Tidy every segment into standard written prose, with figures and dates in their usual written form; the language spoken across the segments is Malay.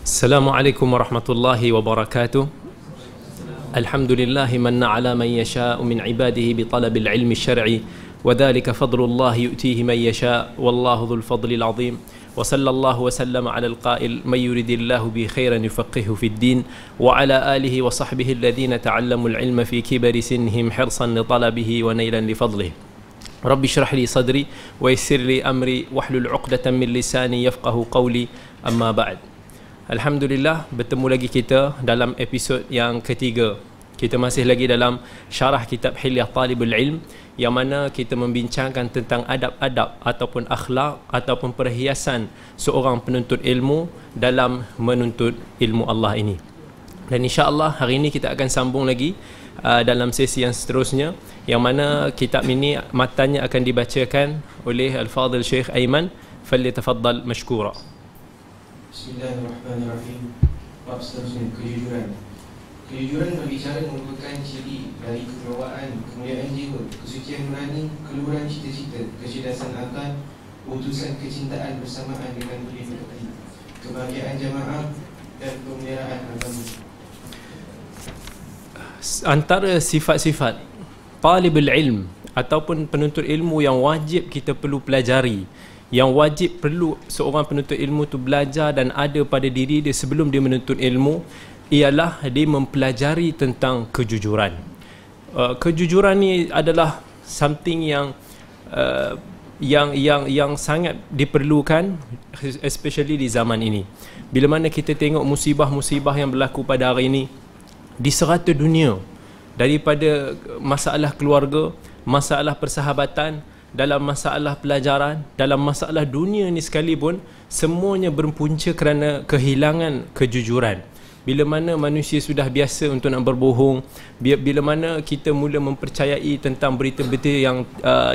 Assalamualaikum warahmatullahi wabarakatuh. Alhamdulillah manna ala man yasha'u min ibadihi bi talabil ilmi syar'i wa dhalika fadlullah yu'tihi man yasha' wallahu dhul fadlil azim. Wa sallallahu wa sallama ala al-qail man yuridillahu bi khairan yufaqihu fid din wa ala alihi wa sahbihi alladhina ta'allamu al-ilma fi kibari sinhim hirsan li talabihi wa nailan li fadlihi. Rabbi shrah li sadri wa yassir li amri wahlul 'uqdatan min lisani yafqahu qawli. Amma ba'd. Alhamdulillah, bertemu lagi kita dalam episod yang ketiga. Kita masih lagi dalam syarah kitab Hilyah Talibul Ilm, yang mana kita membincangkan tentang adab-adab ataupun akhlak ataupun perhiasan seorang penuntut ilmu dalam menuntut ilmu Allah ini. Dan insya-Allah hari ini kita akan sambung lagi dalam sesi yang seterusnya, yang mana kitab ini matanya akan dibacakan oleh Al-Fadhil Syekh Aiman. Falyatafaddal mashkura. Bismillahirrahmanirrahim. Bab seterusnya, kejujuran. Kejujuran berbicara merupakan ciri dari kewibawaan, kemuliaan jiwa, kesucian nurani, keluhuran cita-cita, kecerdasan akal, utusan kecintaan bersamaan dengan budi-pekerti, kebahagiaan jamaah dan pemeliharaan agama. Antara sifat-sifat talibul ilm ataupun penuntut ilmu yang wajib kita perlu pelajari, yang wajib perlu seorang penuntut ilmu tu belajar dan ada pada diri dia sebelum dia menuntut ilmu, ialah dia mempelajari tentang kejujuran. Kejujuran ni adalah something yang sangat diperlukan, especially di zaman ini. Bila mana kita tengok musibah-musibah yang berlaku pada hari ini di serata dunia, daripada masalah keluarga, masalah persahabatan, dalam masalah pelajaran, dalam masalah dunia ni sekalipun, semuanya berpunca kerana kehilangan kejujuran. Bila mana manusia sudah biasa untuk nak berbohong, bila mana kita mula mempercayai tentang berita-berita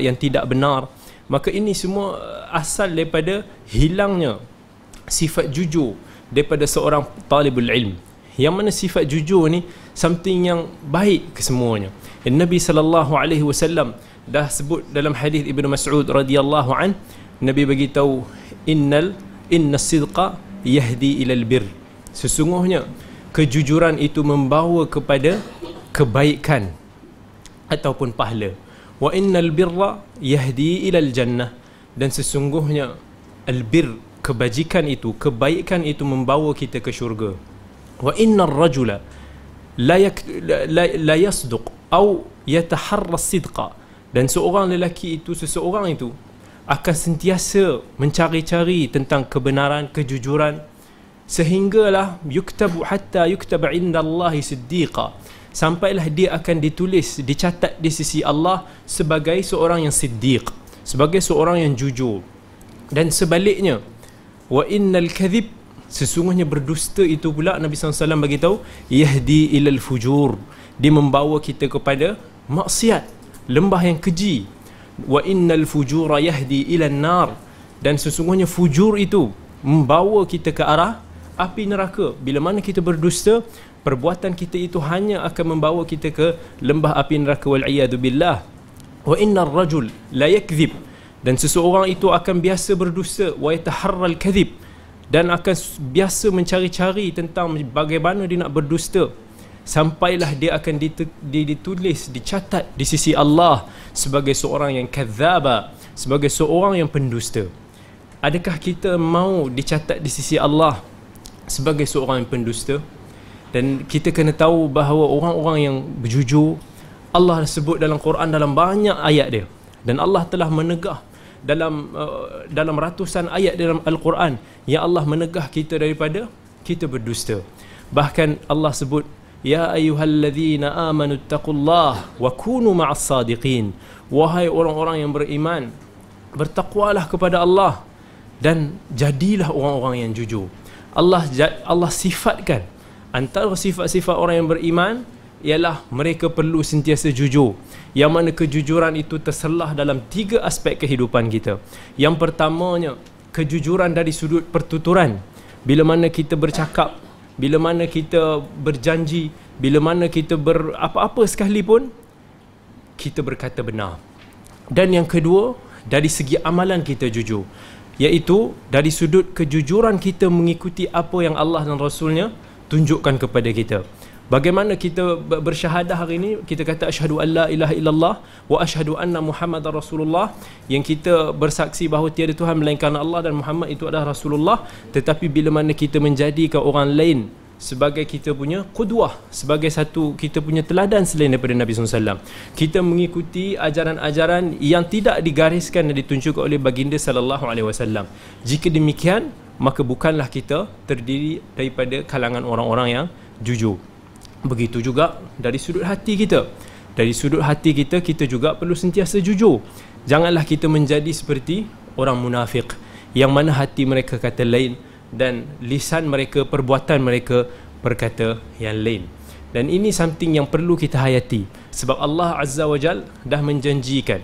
yang tidak benar, maka ini semua asal daripada hilangnya sifat jujur daripada seorang talibul ilm. Yang mana sifat jujur ni something yang baik kesemuanya. Nabi SAW dah sebut dalam hadis Ibnu Mas'ud radhiyallahu an, Nabi bagi tahu inna sidqa yahdi ilal bir. Sesungguhnya kejujuran itu membawa kepada kebaikan ataupun pahala. Wa innal birra yahdi ilal jannah, dan sesungguhnya albir, kebajikan itu, kebaikan itu membawa kita ke syurga. Wa innar rajula la yasduq atau yataharra sidqa, dan seorang lelaki itu, seseorang itu akan sentiasa mencari-cari tentang kebenaran, kejujuran, sehinggalah yuktabu hatta yuktaba indallahi siddiqa, sampailah dia akan ditulis, dicatat di sisi Allah sebagai seorang yang siddiq, sebagai seorang yang jujur. Dan sebaliknya, wa innal kadhib, sesungguhnya berdusta itu pula, Nabi SAW bagi tahu, yahdi ilal fujur, dia membawa kita kepada maksiat, lembah yang keji. Wa innal fujura yahdi ilan nar, dan sesungguhnya fujur itu membawa kita ke arah api neraka. Bila mana kita berdusta, perbuatan kita itu hanya akan membawa kita ke lembah api neraka, wal iyadu billah. Wa innar rajul la yakdzib, dan seseorang itu akan biasa berdusta, wa yataharral kadhib, dan akan biasa mencari-cari tentang bagaimana dia nak berdusta, sampailah dia akan ditulis, dicatat di sisi Allah sebagai seorang yang kadzaba, sebagai seorang yang pendusta. Adakah kita mau dicatat di sisi Allah sebagai seorang yang pendusta? Dan kita kena tahu bahawa orang-orang yang berjujur, Allah sebut dalam Quran dalam banyak ayat dia, dan Allah telah menegah dalam ratusan ayat dalam Al-Quran yang Allah menegah kita daripada kita berdusta. Bahkan Allah sebut, ya ayyuhalladzina amanu taqullaha wa kunu ma'as sadiqin, wahai orang-orang yang beriman, bertakwalah kepada Allah dan jadilah orang-orang yang jujur. Allah sifatkan antara sifat-sifat orang yang beriman ialah mereka perlu sentiasa jujur, yang mana kejujuran itu terselah dalam 3 aspek kehidupan kita. Yang pertamanya, kejujuran dari sudut pertuturan. Bila mana kita bercakap, bila mana kita berjanji, bila mana kita apa-apa sekalipun, kita berkata benar. Dan yang kedua, dari segi amalan kita jujur. iaitu dari sudut kejujuran kita mengikuti apa yang Allah dan Rasulnya tunjukkan kepada kita. Bagaimana kita bersyahadah hari ini, kita kata asyhadu an la ilaha illallah wa asyhadu anna Muhammadar Rasulullah, yang kita bersaksi bahawa tiada Tuhan melainkan Allah dan Muhammad itu adalah Rasulullah. Tetapi bila mana kita menjadikan orang lain sebagai kita punya qudwah, sebagai satu kita punya teladan selain daripada Nabi SAW, kita mengikuti ajaran-ajaran yang tidak digariskan dan ditunjukkan oleh baginda sallallahu alaihi wasallam. Jika demikian, maka bukanlah kita terdiri daripada kalangan orang-orang yang jujur. Begitu juga dari sudut hati kita. Dari sudut hati kita, kita juga perlu sentiasa jujur. Janganlah kita menjadi seperti orang munafik yang mana hati mereka kata lain dan lisan mereka, perbuatan mereka berkata yang lain. Dan ini something yang perlu kita hayati, sebab Allah Azza wa Jal dah menjanjikan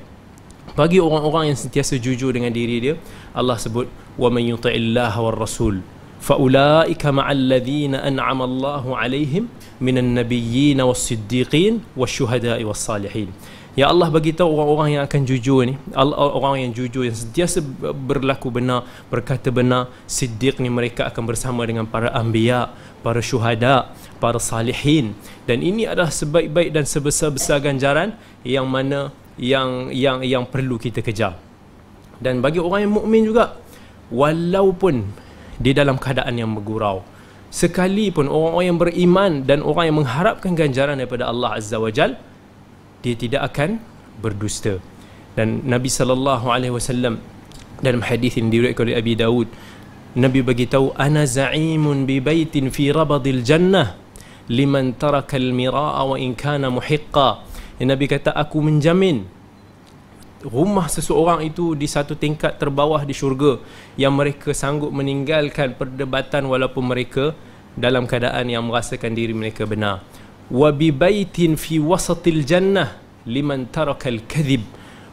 bagi orang-orang yang sentiasa jujur dengan diri dia. Allah sebut, wa man yuti'illaha war rasul فَأُولَٰئِكَ مَعَ الَّذِينَ أَنْعَمَ اللَّهُ عَلَيْهِمْ مِنَ النَّبِيِّينَ وَالصِّدِّيقِينَ وَالشُّهَدَاءِ وَالصَّالِحِينَ. Ya Allah beritahu orang-orang yang akan jujur ni, orang yang jujur, yang sentiasa berlaku benar, berkata benar, siddiq ni mereka akan bersama dengan para anbiya, para syuhada, para salihin. Dan ini adalah sebaik-baik dan sebesar-besar ganjaran yang mana yang perlu kita kejar. Dan bagi orang yang mukmin juga, walaupun di dalam keadaan yang bergurau, sekalipun orang-orang yang beriman dan orang yang mengharapkan ganjaran daripada Allah Azza wa Jal, dia tidak akan berdusta. Dan Nabi SAW dalam hadis yang diriwayatkan oleh Abi Dawud, Nabi beritahu, ana za'imun bi baitin fi rabadil jannah liman taraka al-mira'a wa in kana muhiqqa. Nabi kata, aku menjamin rumah seseorang itu di satu tingkat terbawah di syurga, yang mereka sanggup meninggalkan perdebatan walaupun mereka dalam keadaan yang merasakan diri mereka benar. Wa bi baitin fi wasatil jannah liman taraka al-kadhib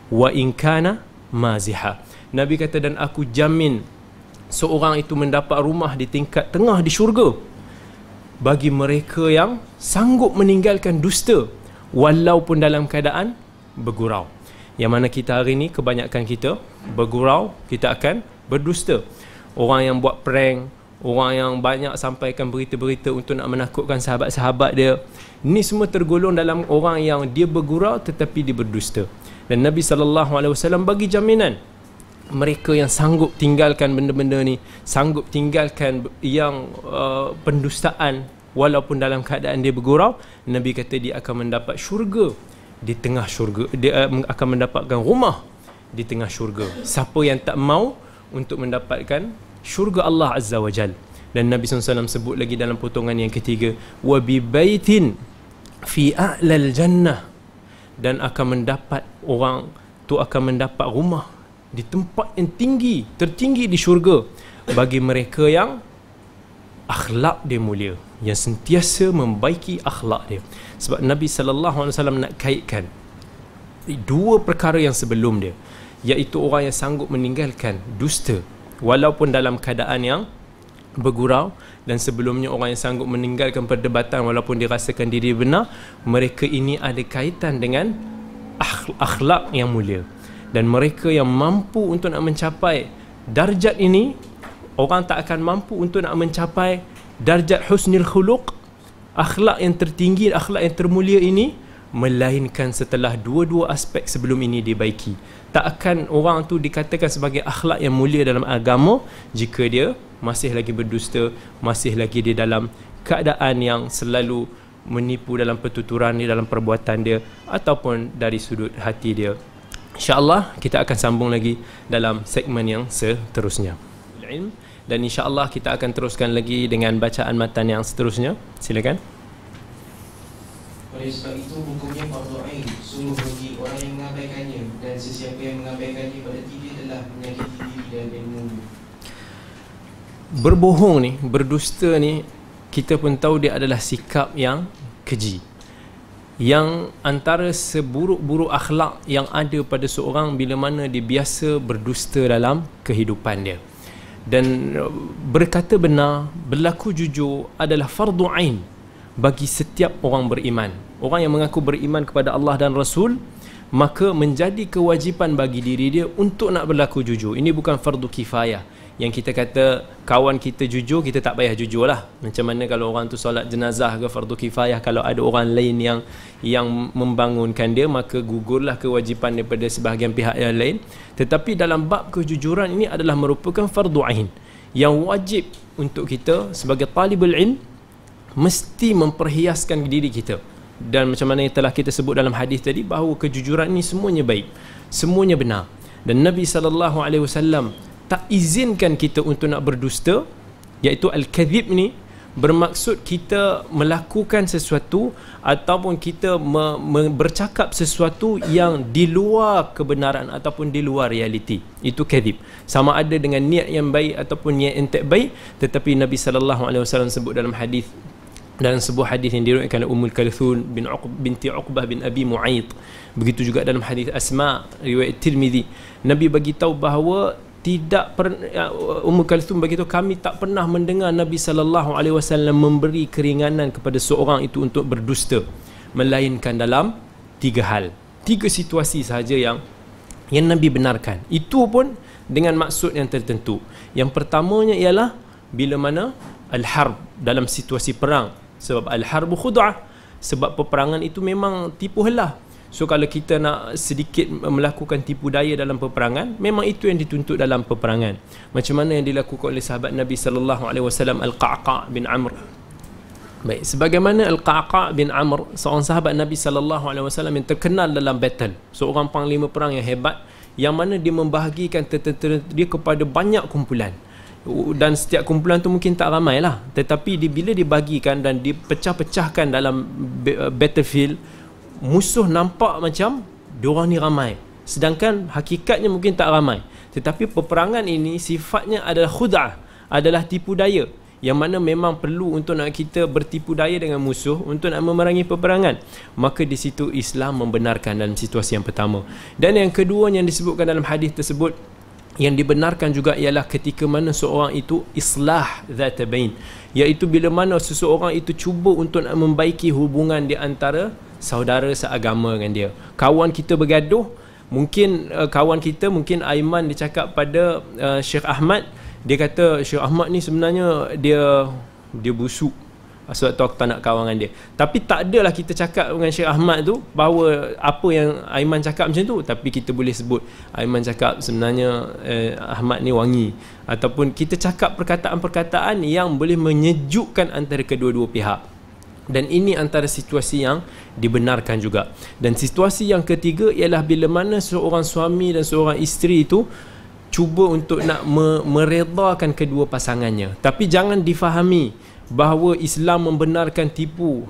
wa in kana maziha. Nabi kata, dan aku jamin seorang itu mendapat rumah di tingkat tengah di syurga bagi mereka yang sanggup meninggalkan dusta walaupun dalam keadaan bergurau. Yang mana kita hari ni, kebanyakan kita bergurau, kita akan berdusta. Orang yang buat prank, orang yang banyak sampaikan berita-berita untuk nak menakutkan sahabat-sahabat dia, ni semua tergolong dalam orang yang dia bergurau tetapi dia berdusta. Dan Nabi SAW bagi jaminan, mereka yang sanggup tinggalkan benda-benda ni, sanggup tinggalkan yang pendustaan walaupun dalam keadaan dia bergurau, Nabi kata dia akan mendapat syurga di tengah syurga, dia akan mendapatkan rumah di tengah syurga. Siapa yang tak mau untuk mendapatkan syurga Allah Azza wa Jal. Dan Nabi SAW sebut lagi dalam potongan yang ketiga, wa bi baitin fi a'lal jannah, dan akan mendapat, orang tu akan mendapat rumah di tempat yang tinggi, tertinggi di syurga bagi mereka yang akhlak dia mulia, yang sentiasa membaiki akhlak dia. Sebab Nabi SAW nak kaitkan dua perkara yang sebelum dia, iaitu orang yang sanggup meninggalkan dusta walaupun dalam keadaan yang bergurau, dan sebelumnya orang yang sanggup meninggalkan perdebatan walaupun dirasakan diri benar. Mereka ini ada kaitan dengan akhlak yang mulia, dan mereka yang mampu untuk nak mencapai darjat ini, orang tak akan mampu untuk nak mencapai darjat husnul khuluq, akhlak yang tertinggi, akhlak yang termulia ini, melainkan setelah dua-dua aspek sebelum ini dibaiki. Tak akan orang tu dikatakan sebagai akhlak yang mulia dalam agama jika dia masih lagi berdusta, masih lagi di dalam keadaan yang selalu menipu dalam pertuturan dia, dalam perbuatan dia, ataupun dari sudut hati dia. InsyaAllah kita akan sambung lagi dalam segmen yang seterusnya. Dan insya-Allah kita akan teruskan lagi dengan bacaan matan yang seterusnya. Silakan. Oleh sebab itu hukumnya fardu ain, suruh bagi orang yang mengabaikannya, dan sesiapa yang mengabaikannya berarti dia telah menyakiti diri dan ilmu. Berbohong ni, berdusta ni, kita pun tahu dia adalah sikap yang keji, yang antara seburuk-buruk akhlak yang ada pada seorang bila mana dia biasa berdusta dalam kehidupan dia. Dan berkata benar, berlaku jujur adalah fardu ain bagi setiap orang beriman. Orang yang mengaku beriman kepada Allah dan Rasul, maka menjadi kewajipan bagi diri dia untuk nak berlaku jujur. Ini bukan fardu kifayah yang kita kata kawan kita jujur, kita tak payah jujur lah. Macam mana kalau orang tu solat jenazah ke fardu kifayah, kalau ada orang lain yang membangunkan dia, maka gugurlah kewajipan daripada sebahagian pihak yang lain. Tetapi dalam bab kejujuran ini adalah merupakan fardu ain yang wajib untuk kita sebagai talibul ilm mesti memperhiaskan diri kita. Dan macam mana yang telah kita sebut dalam hadis tadi, bahawa kejujuran ini semuanya baik, semuanya benar. Dan Nabi SAW tak izinkan kita untuk nak berdusta, iaitu al-kadhib ni bermaksud kita melakukan sesuatu ataupun kita bercakap sesuatu yang di luar kebenaran ataupun di luar realiti. Itu kadhib. Sama ada dengan niat yang baik ataupun niat yang tak baik, tetapi Nabi SAW sebut dalam hadis, dalam sebuah hadis yang diriwayatkan oleh Ummul Kalthun binti Uqbah bin Abi Mu'ayth, begitu juga dalam hadis Asma riwayat Tirmizi, Nabi bagi tahu bahawa Ummul Kalthum bagi tahu, kami tak pernah mendengar Nabi SAW memberi keringanan kepada seorang itu untuk berdusta, melainkan dalam 3 hal, 3 situasi sahaja yang Nabi benarkan. Itu pun dengan maksud yang tertentu. Yang pertamanya ialah bila mana al-harb, dalam situasi perang. Sebab al-harbu khud'ah, sebab peperangan itu memang tipu helah. So kalau kita nak sedikit melakukan tipu daya dalam peperangan, memang itu yang dituntut dalam peperangan. Macam mana yang dilakukan oleh sahabat Nabi SAW, Al-Qa'qa' bin Amr. Baik, sebagaimana Al-Qa'qa' bin Amr, seorang sahabat Nabi SAW yang terkenal dalam battle, seorang panglima perang yang hebat, yang mana dia membahagikan tentera dia kepada banyak kumpulan. Dan setiap kumpulan tu mungkin tak ramai lah, tetapi bila dibagikan dan dipecah-pecahkan dalam battlefield, musuh nampak macam diorang ni ramai, sedangkan hakikatnya mungkin tak ramai. Tetapi peperangan ini sifatnya adalah khud'ah, adalah tipu daya, yang mana memang perlu untuk nak kita bertipu daya dengan musuh untuk nak memerangi peperangan. Maka di situ Islam membenarkan dalam situasi yang pertama. Dan yang kedua yang disebutkan dalam hadis tersebut, yang dibenarkan juga ialah ketika mana seorang itu islah zat bain, iaitu bila mana seseorang itu cuba untuk nak membaiki hubungan di antara saudara seagama dengan dia. Kawan kita bergaduh, mungkin kawan kita, mungkin Aiman dia cakap pada Syekh Ahmad, dia kata Syekh Ahmad ni sebenarnya dia busuk, sebab tu aku tak nak kawan dengan dia. Tapi tak adalah kita cakap dengan Syekh Ahmad tu bahawa apa yang Aiman cakap macam tu, tapi kita boleh sebut Aiman cakap sebenarnya Ahmad ni wangi, ataupun kita cakap perkataan-perkataan yang boleh menyejukkan antara kedua-dua pihak. Dan ini antara situasi yang dibenarkan juga. Dan situasi yang ketiga ialah bila mana seorang suami dan seorang isteri itu cuba untuk nak meredakan kedua pasangannya. Tapi jangan difahami bahawa Islam membenarkan tipu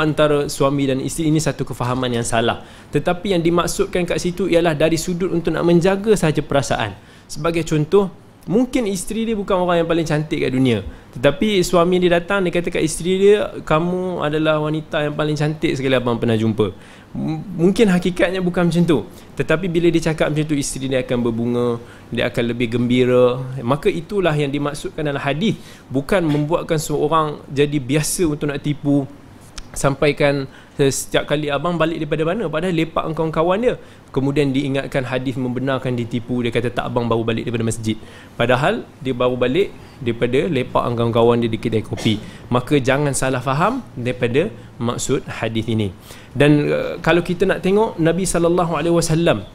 antara suami dan isteri. Ini satu kefahaman yang salah. Tetapi yang dimaksudkan kat situ ialah dari sudut untuk nak menjaga sahaja perasaan. Sebagai contoh, mungkin isteri dia bukan orang yang paling cantik kat dunia, tetapi suami dia datang, dia kata kat isteri dia, kamu adalah wanita yang paling cantik sekali abang pernah jumpa. Mungkin hakikatnya bukan macam tu, tetapi bila dia cakap macam tu, isteri dia akan berbunga, dia akan lebih gembira. Maka itulah yang dimaksudkan dalam hadis, bukan membuatkan seorang jadi biasa untuk nak tipu, sampaikan setiap kali abang balik daripada mana, padahal lepak dengan kawan-kawan dia, kemudian diingatkan hadis membenarkan ditipu, dia kata tak, abang baru balik daripada masjid, padahal dia baru balik daripada lepak dengan kawan-kawan dia di kedai kopi. Maka jangan salah faham daripada maksud hadis ini. Dan kalau kita nak tengok, Nabi SAW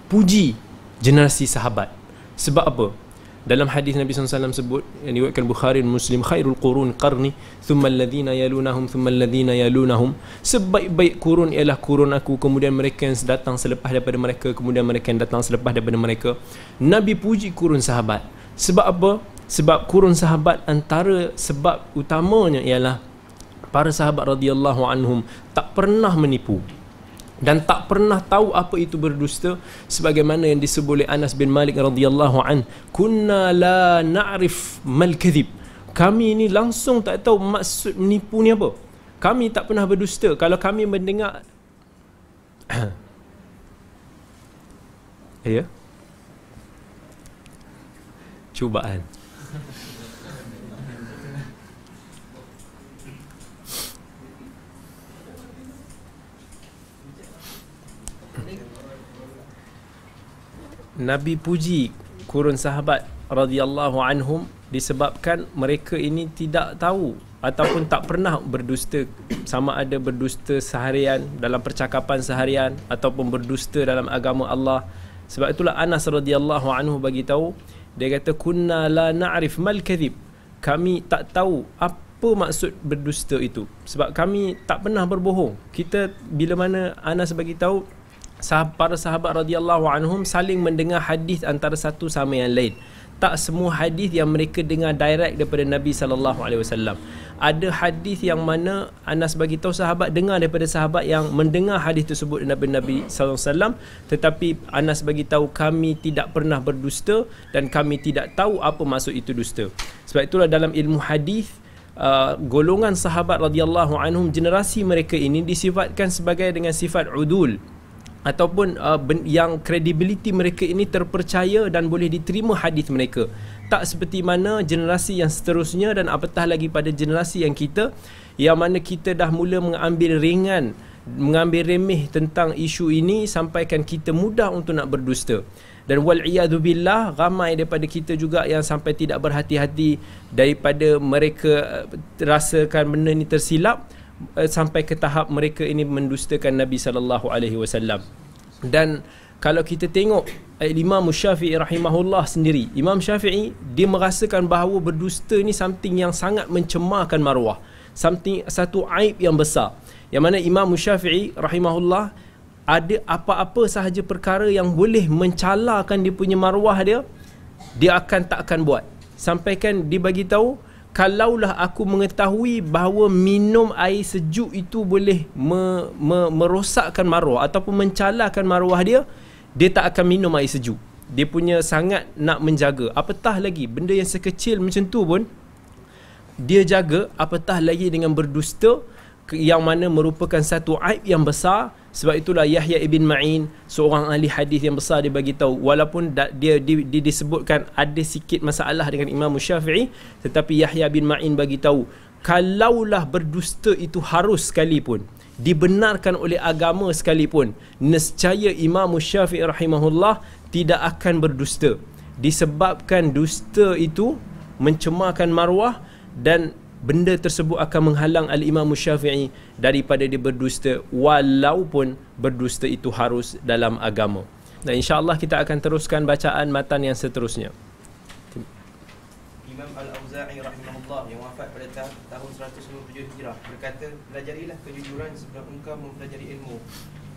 puji generasi sahabat. Sebab apa? Dalam hadis Nabi SAW sebut, yang diriwayatkan Bukhari dan Muslim, khairul qurun qarni thumma alladhina yalunahum thumma alladhina yalunahum, sebaik-baik kurun ialah kurun aku, kemudian mereka yang datang selepas daripada mereka, kemudian mereka yang datang selepas daripada mereka. Nabi puji kurun sahabat. Sebab apa? Sebab kurun sahabat, antara sebab utamanya ialah para sahabat radhiyallahu anhum tak pernah menipu dan tak pernah tahu apa itu berdusta, sebagaimana yang disebut oleh Anas bin Malik radhiyallahu an, kunna la na'rif mal kadhib, kami ni langsung tak tahu maksud menipu ni apa, kami tak pernah berdusta. Kalau kami mendengar ya, cubaan. Nabi puji kurun sahabat radhiyallahu anhum disebabkan mereka ini tidak tahu ataupun tak pernah berdusta, sama ada berdusta seharian dalam percakapan seharian ataupun berdusta dalam agama Allah. Sebab itulah Anas radhiyallahu anhu bagi tahu, dia kata kunna la na'rif mal kadhib, kami tak tahu apa maksud berdusta itu sebab kami tak pernah berbohong. Kita bila mana Anas bagi tahu para sahabat radhiyallahu anhum saling mendengar hadis antara satu sama yang lain. Tak semua hadis yang mereka dengar direct daripada Nabi sallallahu alaihi wasallam. Ada hadis yang mana Anas bagi tahu sahabat dengar daripada sahabat yang mendengar hadis tersebut daripada Nabi sallallahu alaihi wasallam, tetapi Anas bagi tahu kami tidak pernah berdusta dan kami tidak tahu apa maksud itu dusta. Sebab itulah dalam ilmu hadis golongan sahabat radhiyallahu anhum, generasi mereka ini disifatkan sebagai dengan sifat udul, ataupun yang kredibiliti mereka ini terpercaya dan boleh diterima hadis mereka. Tak seperti mana generasi yang seterusnya dan apatah lagi pada generasi yang kita, yang mana kita dah mula mengambil ringan, mengambil remeh tentang isu ini sampaikan kita mudah untuk nak berdusta. Dan wal'iyadu billah, ramai daripada kita juga yang sampai tidak berhati-hati daripada mereka rasakan benda ni tersilap, sampai ke tahap mereka ini mendustakan Nabi sallallahu alaihi wasallam. Dan kalau kita tengok Imam Syafi'i rahimahullah sendiri, Imam Syafi'i dia merasakan bahawa berdusta ni something yang sangat mencemarkan maruah, satu aib yang besar, yang mana Imam Syafi'i rahimahullah ada apa-apa sahaja perkara yang boleh mencalakan dia punya maruah dia tak akan buat. Sampaikan dia bagi tahu, kalaulah aku mengetahui bahawa minum air sejuk itu boleh merosakkan maruah ataupun mencalakan maruah dia tak akan minum air sejuk. Dia punya sangat nak menjaga. Apatah lagi benda yang sekecil macam tu pun dia jaga, apatah lagi dengan berdusta, yang mana merupakan satu aib yang besar. Sebab itulah Yahya ibn Ma'in, seorang ahli hadis yang besar, dia bagi tahu, walaupun dia disebutkan ada sikit masalah dengan Imam Syafi'i, tetapi Yahya bin Ma'in bagi tahu, kalaulah berdusta itu harus sekalipun, dibenarkan oleh agama sekalipun, nescaya Imam Syafi'i rahimahullah tidak akan berdusta, disebabkan dusta itu mencemarkan maruah dan benda tersebut akan menghalang Al-Imam Syafi'i daripada dia berdusta, walaupun berdusta itu harus dalam agama. Dan insya-Allah kita akan teruskan bacaan matan yang seterusnya. Imam Al-Auza'i rahimahullah yang wafat pada tahun 197 Hijrah berkata, belajarilah kejujuran sebelum engkau mempelajari ilmu.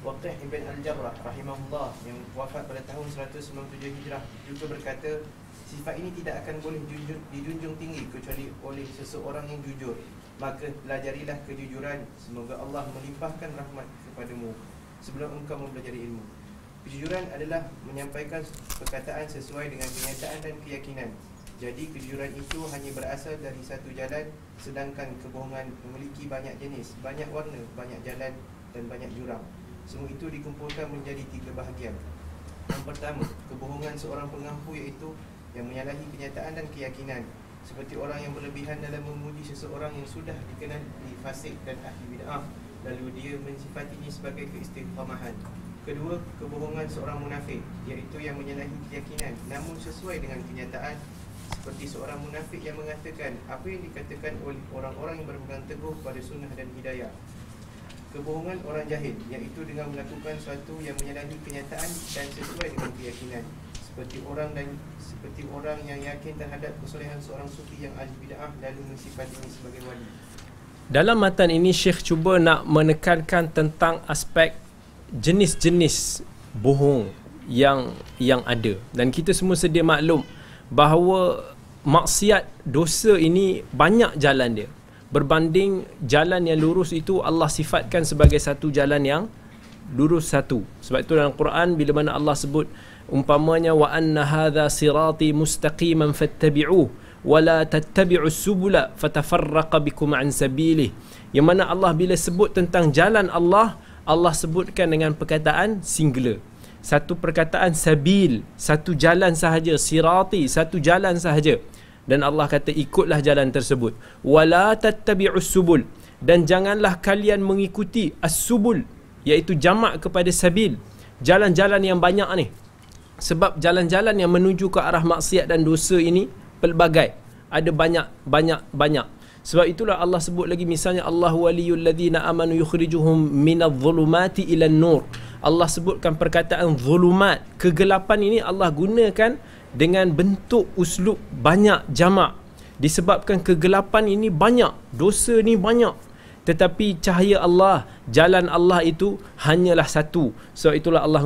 Waqih ibn Al-Jarrah rahimahullah yang wafat pada tahun 197 Hijrah juga berkata, sifat ini tidak akan boleh dijunjung tinggi kecuali oleh seseorang yang jujur. Maka pelajarilah kejujuran, semoga Allah melimpahkan rahmat kepadamu sebelum engkau mempelajari ilmu. Kejujuran adalah menyampaikan perkataan sesuai dengan kenyataan dan keyakinan. Jadi kejujuran itu hanya berasal dari satu jalan, sedangkan kebohongan memiliki banyak jenis, banyak warna, banyak jalan dan banyak jurang. Semua itu dikumpulkan menjadi 3 bahagian. Yang pertama, kebohongan seorang pengampu, iaitu yang menyalahi kenyataan dan keyakinan, seperti orang yang berlebihan dalam memuji seseorang yang sudah dikenali fasik dan ahli bid'ah, lalu dia mensifatinya sebagai keistiqamahan. Kedua, kebohongan seorang munafik, iaitu yang menyalahi keyakinan namun sesuai dengan kenyataan, seperti seorang munafik yang mengatakan apa yang dikatakan oleh orang-orang yang berpegang teguh pada sunnah dan hidayah. Kebohongan orang jahil, iaitu dengan melakukan sesuatu yang menyalahi kenyataan dan sesuai dengan keyakinan, seperti orang yang yakin terhadap kesolehan seorang sufi yang ahli bid'ah lalu mensifatinya sebagai wali. Dalam matan ini Syekh cuba nak menekankan tentang aspek jenis-jenis bohong yang ada, dan kita semua sedia maklum bahawa maksiat, dosa ini banyak jalan dia. Berbanding jalan yang lurus itu Allah sifatkan sebagai satu jalan yang lurus satu. Sebab itu dalam Quran bila mana Allah sebut umpamanya wa anna hadha sirati mustaqiman fattabi'uh wa la tattabi'us subula fatafarraqa bikum an sabilih. Yang mana Allah bila sebut tentang jalan Allah, Allah sebutkan dengan perkataan singular. Satu perkataan sabil, satu jalan sahaja, sirati, satu jalan sahaja. Dan Allah kata ikutlah jalan tersebut. Wala tattabi'us subul, dan janganlah kalian mengikuti as-subul, iaitu jamak kepada sabil, jalan-jalan yang banyak ni. Sebab jalan-jalan yang menuju ke arah maksiat dan dosa ini pelbagai, ada banyak. Sebab itulah Allah sebut lagi, misalnya Allah waliyul ladzina amanu yukhrijuhum minadh-dhulumati ilan nur. Allah sebutkan perkataan zulumat, kegelapan ini Allah gunakan dengan bentuk uslub banyak jamak, disebabkan kegelapan ini banyak, dosa ni banyak, tetapi cahaya Allah, jalan Allah itu hanyalah satu. So itulah Allah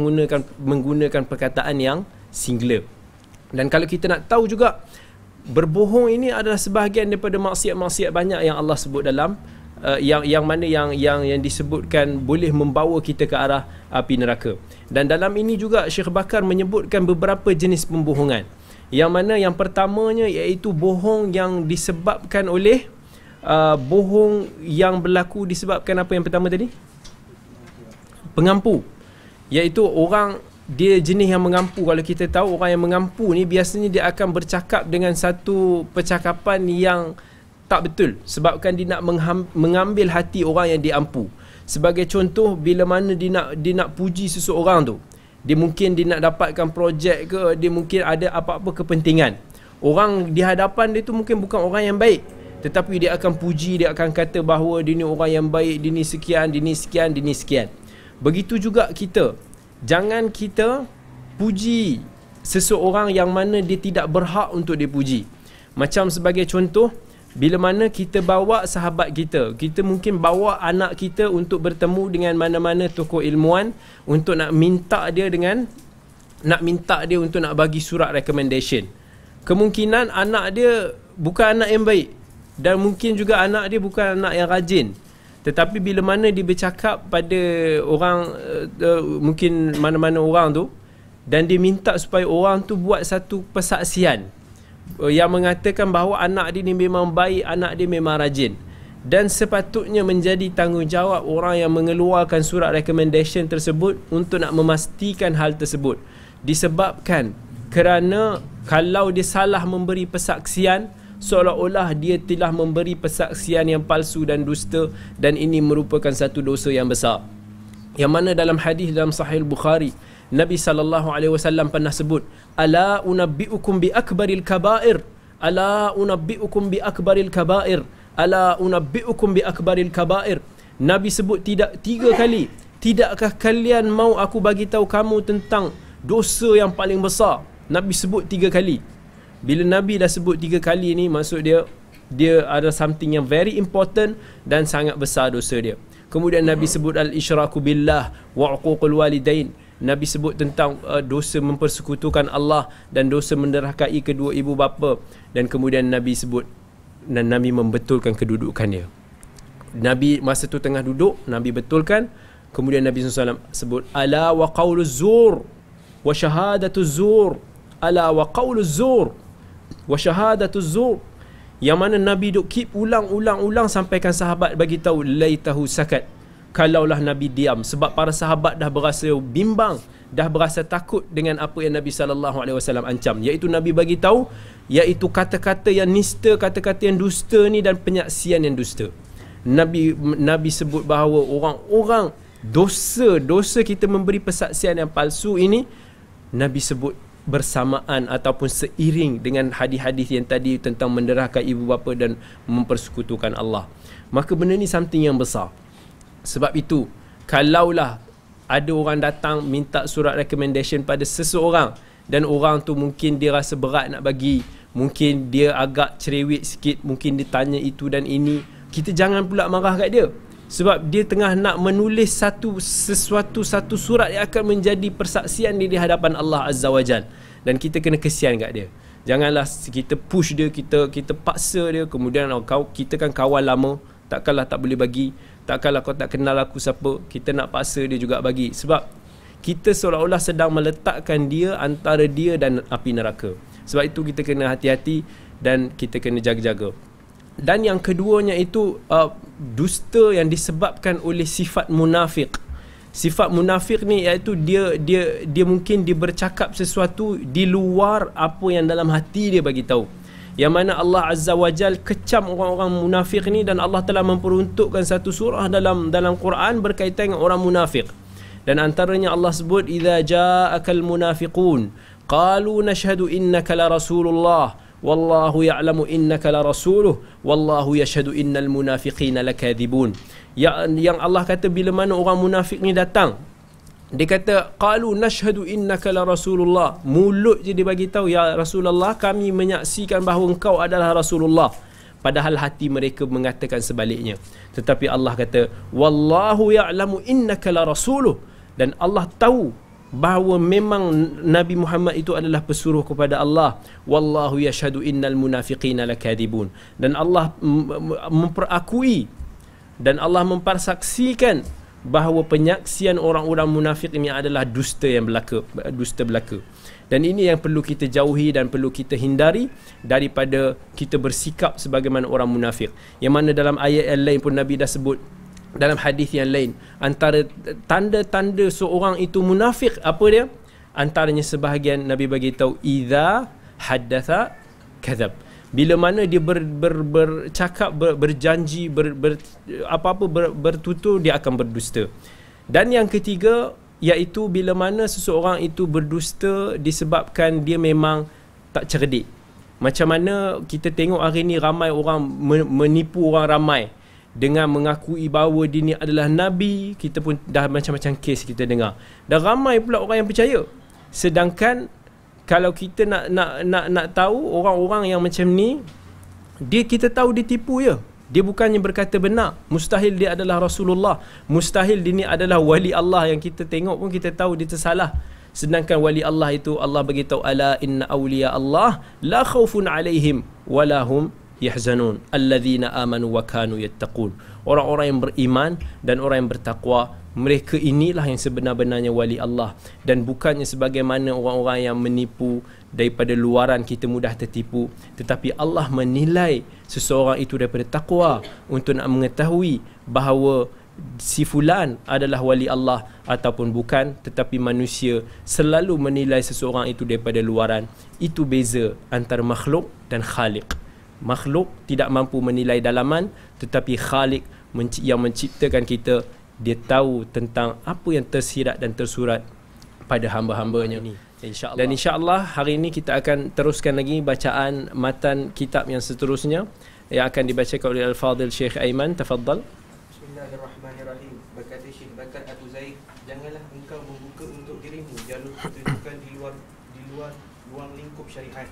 menggunakan perkataan yang singular. Dan kalau kita nak tahu juga, berbohong ini adalah sebahagian daripada maksiat-maksiat banyak yang Allah sebut dalam yang mana yang disebutkan boleh membawa kita ke arah api neraka. Dan dalam ini juga Syekh Bakar menyebutkan beberapa jenis pembohongan. Yang mana yang pertamanya iaitu bohong yang disebabkan oleh bohong yang berlaku disebabkan apa yang pertama tadi? Pengampu. Iaitu orang, dia jenis yang mengampu. Kalau kita tahu orang yang mengampu ni biasanya dia akan bercakap dengan satu percakapan yang tak betul, sebabkan dia nak mengambil hati orang yang diampu. Sebagai contoh, bila mana dia nak puji seseorang tu, dia mungkin dia nak dapatkan projek ke, dia mungkin ada apa-apa kepentingan. Orang di hadapan dia tu mungkin bukan orang yang baik, tetapi dia akan puji, dia akan kata bahawa dia ni orang yang baik, dia ni sekian, dia ni sekian, dia ni sekian. Begitu juga kita, jangan kita puji seseorang yang mana dia tidak berhak untuk dipuji. Macam sebagai contoh, bila mana kita bawa sahabat kita mungkin bawa anak kita untuk bertemu dengan mana-mana tokoh ilmuwan untuk nak minta dia untuk nak bagi surat recommendation. Kemungkinan anak dia bukan anak yang baik, dan mungkin juga anak dia bukan anak yang rajin. Tetapi bila mana dia bercakap pada orang, mungkin mana-mana orang tu, dan dia minta supaya orang tu buat satu persaksian yang mengatakan bahawa anak dia ni memang baik, anak dia memang rajin, dan sepatutnya menjadi tanggungjawab orang yang mengeluarkan surat recommendation tersebut untuk nak memastikan hal tersebut. Disebabkan kerana kalau dia salah memberi persaksian, seolah-olah dia telah memberi persaksian yang palsu dan dusta, dan ini merupakan satu dosa yang besar. Yang mana dalam hadis dalam Sahih Bukhari, Nabi SAW pernah sebut, ala unabbi'ukum bi akbaril kabair, ala unabbi'ukum bi akbaril kabair, ala unabbi'ukum bi akbaril kabair. Nabi sebut tiga kali, tidakkah kalian mau aku bagi tahu kamu tentang dosa yang paling besar? Nabi sebut 3 kali. Bila Nabi dah sebut 3 kali ni, maksud dia ada something yang very important dan sangat besar dosa dia. Kemudian Nabi sebut al-isyraku billah wa uququl walidain. Nabi sebut tentang dosa mempersekutukan Allah dan dosa menderhakai kedua ibu bapa. Dan kemudian Nabi sebut, dan Nabi membetulkan kedudukan dia. Nabi masa tu tengah duduk, Nabi betulkan. Kemudian Nabi SAW sebut, ala wa qawluz zur wa syahadatuz zur, ala wa qawluz zur wa syahadatuz zur. Yang mana Nabi duk keep ulang sampaikan sahabat bagi tahu, laitahu sakat, kalaulah Nabi diam. Sebab para sahabat dah berasa bimbang, dah berasa takut dengan apa yang Nabi SAW ancam, iaitu Nabi bagi tahu, iaitu kata-kata yang nista, kata-kata yang dusta ni, dan penyaksian yang dusta. Nabi sebut bahawa orang-orang dosa kita memberi persaksian yang palsu ini, Nabi sebut bersamaan ataupun seiring dengan hadis-hadis yang tadi tentang menderhakai ibu bapa dan mempersekutukan Allah. Maka benda ni something yang besar. Sebab itu, kalaulah ada orang datang minta surat recommendation pada seseorang, dan orang tu mungkin dia rasa berat nak bagi, mungkin dia agak cerewet sikit, mungkin dia tanya itu dan ini, kita jangan pula marah kat dia. Sebab dia tengah nak menulis satu surat yang akan menjadi persaksian di hadapan Allah Azza wa Jal, dan kita kena kesian kat dia. Janganlah kita push dia, kita paksa dia. Kemudian kita kan kawan lama, takkanlah tak boleh bagi, takkanlah kau tak kenal aku siapa, kita nak paksa dia juga bagi. Sebab kita seolah-olah sedang meletakkan dia antara dia dan api neraka. Sebab itu kita kena hati-hati dan kita kena jaga-jaga. Dan yang keduanya itu dusta yang disebabkan oleh sifat munafik. Sifat munafik ni iaitu dia mungkin dia bercakap sesuatu di luar apa yang dalam hati dia bagi tahu. Yang mana Allah Azza wa Jal kecam orang-orang munafik ni, dan Allah telah memperuntukkan satu surah dalam Quran berkaitan dengan orang munafik. Dan antaranya Allah sebut, idza ja'akal munafiqun qalu nashhadu innaka la rasulullah wallahu ya'lamu innaka la rasuluh wallahu yashhadu innal munafiqina lakadzibun. Yang Allah kata bila mana orang munafik ni datang, dia kata qalu nashhadu innaka la rasulullah, mulut je dia bagi tahu, ya Rasulullah, kami menyaksikan bahawa engkau adalah Rasulullah, padahal hati mereka mengatakan sebaliknya. Tetapi Allah kata wallahu ya'lamu innaka la rasuluh, dan Allah tahu bahawa memang Nabi Muhammad itu adalah pesuruh kepada Allah. Wallahu yashhadu innal munafiqina lakadzibun, dan Allah memperakui dan Allah mempersaksikan bahawa penyaksian orang-orang munafik ini adalah dusta belaka. Dan ini yang perlu kita jauhi dan perlu kita hindari daripada kita bersikap sebagaimana orang munafik. Yang mana dalam ayat yang lain pun Nabi dah sebut, dalam hadis yang lain, antara tanda-tanda seorang itu munafik apa dia? Antaranya sebahagian Nabi bagi tahu, idza haddatha kadzab. Bila mana dia bercakap, berjanji, bertutur, dia akan berdusta. Dan yang ketiga, iaitu bila mana seseorang itu berdusta disebabkan dia memang tak cerdik. Macam mana kita tengok hari ni ramai orang menipu orang ramai dengan mengakui bahawa dia ni adalah Nabi. Kita pun dah macam-macam kes kita dengar. Dan ramai pula orang yang percaya. Sedangkan kalau kita nak tahu orang-orang yang macam ni, kita tahu dia tipu je. Dia bukannya berkata benar. Mustahil dia adalah Rasulullah. Mustahil dia ni adalah wali Allah, yang kita tengok pun kita tahu dia tersalah. Sedangkan wali Allah itu Allah beritahu, ala inna awliya Allah la khawfun alaihim walahum yahzanun alladzina amanu wa kanu yattaqun. Orang-orang yang beriman dan orang yang bertakwa, mereka inilah yang sebenar-benarnya wali Allah, dan bukannya sebagaimana orang-orang yang menipu daripada luaran kita mudah tertipu, tetapi Allah menilai seseorang itu daripada takwa untuk nak mengetahui bahawa si fulan adalah wali Allah ataupun bukan. Tetapi manusia selalu menilai seseorang itu daripada luaran. Itu beza antara makhluk dan khaliq. Makhluk tidak mampu menilai dalaman, tetapi Khalik yang menciptakan kita, dia tahu tentang apa yang tersirat dan tersurat pada hamba-hambanya ni. InsyaAllah. Dan insyaAllah hari ini kita akan teruskan lagi bacaan matan kitab yang seterusnya yang akan dibacakan oleh Al-Fadhil Syekh Aiman. Tafaddal. Bismillahirrahmanirrahim. Berkata Syekh Bakar Abu Zaid, janganlah engkau membuka untuk dirimu jalur ketunjukan di luar ruang lingkup syariat.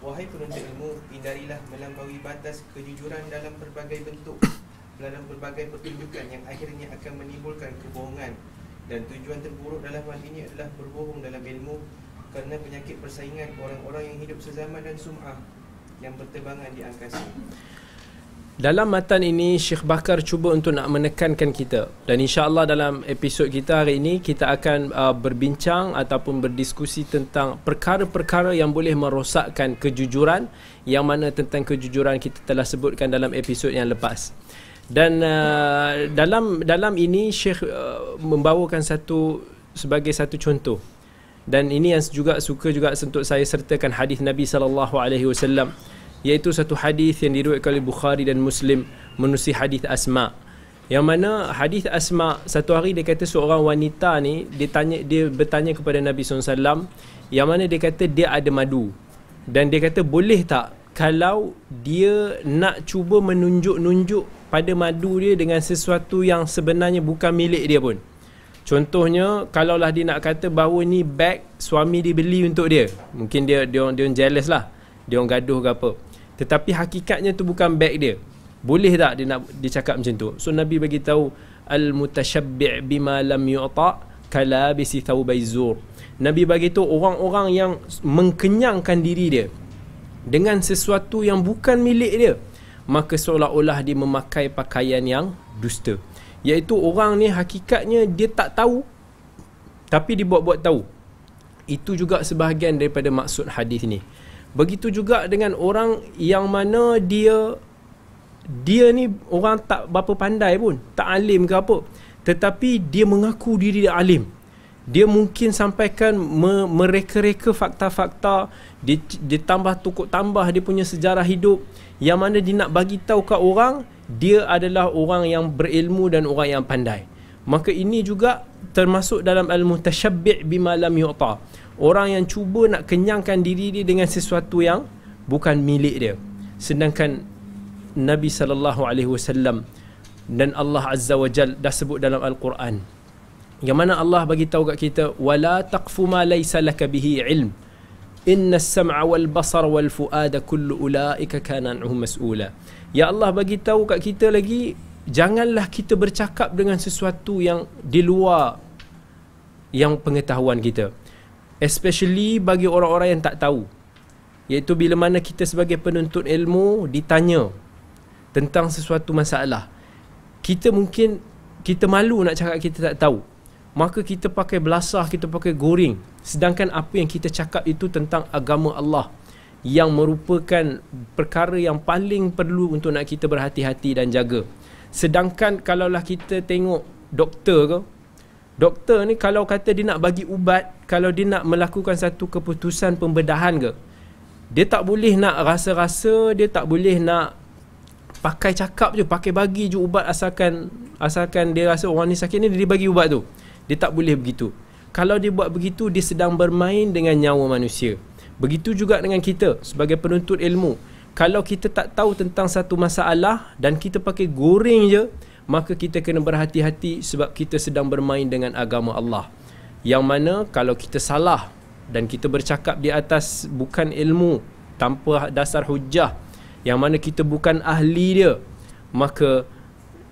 Wahai penuntut ilmu, hindarilah melampaui batas kejujuran dalam berbagai bentuk, dalam berbagai pertunjukan yang akhirnya akan menimbulkan kebohongan. Dan tujuan terburuk dalam hal ini adalah berbohong dalam ilmu, kerana penyakit persaingan orang-orang yang hidup sezaman dan sum'ah yang berterbangan di angkasa. Dalam matan ini Syekh Bakar cuba untuk nak menekankan kita, dan insya-Allah dalam episod kita hari ini kita akan berbincang ataupun berdiskusi tentang perkara-perkara yang boleh merosakkan kejujuran, yang mana tentang kejujuran kita telah sebutkan dalam episod yang lepas. Dan dalam ini Syekh membawakan sebagai satu contoh, dan ini yang juga suka juga untuk saya sertakan hadis Nabi SAW, iaitu satu hadis yang diriwayatkan oleh Bukhari dan Muslim menerusi hadis Asma, yang mana hadis Asma, satu hari dia kata seorang wanita ni dia bertanya kepada Nabi SAW, yang mana dia kata dia ada madu, dan dia kata boleh tak kalau dia nak cuba menunjuk-nunjuk pada madu dia dengan sesuatu yang sebenarnya bukan milik dia pun. Contohnya, kalaulah dia nak kata bahawa ni beg suami dia beli untuk dia, mungkin dia jealous lah, dia orang gaduh ke apa, tetapi hakikatnya tu bukan beg dia. Boleh tak dia cakap macam tu? So Nabi bagi tahu, al-mutashabbi' bima lam yu'ta kalabisi thawbai zur. Nabi bagi tahu orang-orang yang mengkenyangkan diri dia dengan sesuatu yang bukan milik dia, maka seolah-olah dia memakai pakaian yang dusta. Iaitu orang ni hakikatnya dia tak tahu, tapi dia buat-buat tahu. Itu juga sebahagian daripada maksud hadis ni. Begitu juga dengan orang yang mana dia ni orang tak berapa pandai pun, tak alim ke apa, tetapi dia mengaku diri dia alim. Dia mungkin sampaikan mereka-reka fakta-fakta, dia tambah dia punya sejarah hidup, yang mana dia nak bagi tahu kat orang dia adalah orang yang berilmu dan orang yang pandai. Maka ini juga termasuk dalam al-mutashabbi' bima lam yu'ta. Orang yang cuba nak kenyangkan diri dia dengan sesuatu yang bukan milik dia. Sedangkan Nabi SAW dan Allah Azza wa Jal dah sebut dalam Al-Quran, yang mana Allah bagi tahu kat kita, wala taqfu ma laysa laka bihi ilm inna as-sam'a wal basara wal fuada kullu ulaika kana anhu mas'ula. Ya Allah bagi tahu kat kita lagi, janganlah kita bercakap dengan sesuatu yang di luar yang pengetahuan kita, especially bagi orang-orang yang tak tahu, iaitu bila mana kita sebagai penuntut ilmu ditanya tentang sesuatu masalah, kita mungkin kita malu nak cakap kita tak tahu, maka kita pakai belasah, kita pakai goring. Sedangkan apa yang kita cakap itu tentang agama Allah, yang merupakan perkara yang paling perlu untuk nak kita berhati-hati dan jaga. Sedangkan kalaulah kita tengok doktor ke, doktor ni kalau kata dia nak bagi ubat, kalau dia nak melakukan satu keputusan pembedahan ke, dia tak boleh nak rasa-rasa, dia tak boleh nak pakai cakap je, pakai bagi je ubat asalkan dia rasa orang ni sakit ni, dia bagi ubat tu. Dia tak boleh begitu. Kalau dia buat begitu, dia sedang bermain dengan nyawa manusia. Begitu juga dengan kita sebagai penuntut ilmu. Kalau kita tak tahu tentang satu masalah dan kita pakai goreng je, maka kita kena berhati-hati sebab kita sedang bermain dengan agama Allah. Yang mana kalau kita salah dan kita bercakap di atas bukan ilmu, tanpa dasar hujah, yang mana kita bukan ahli dia, maka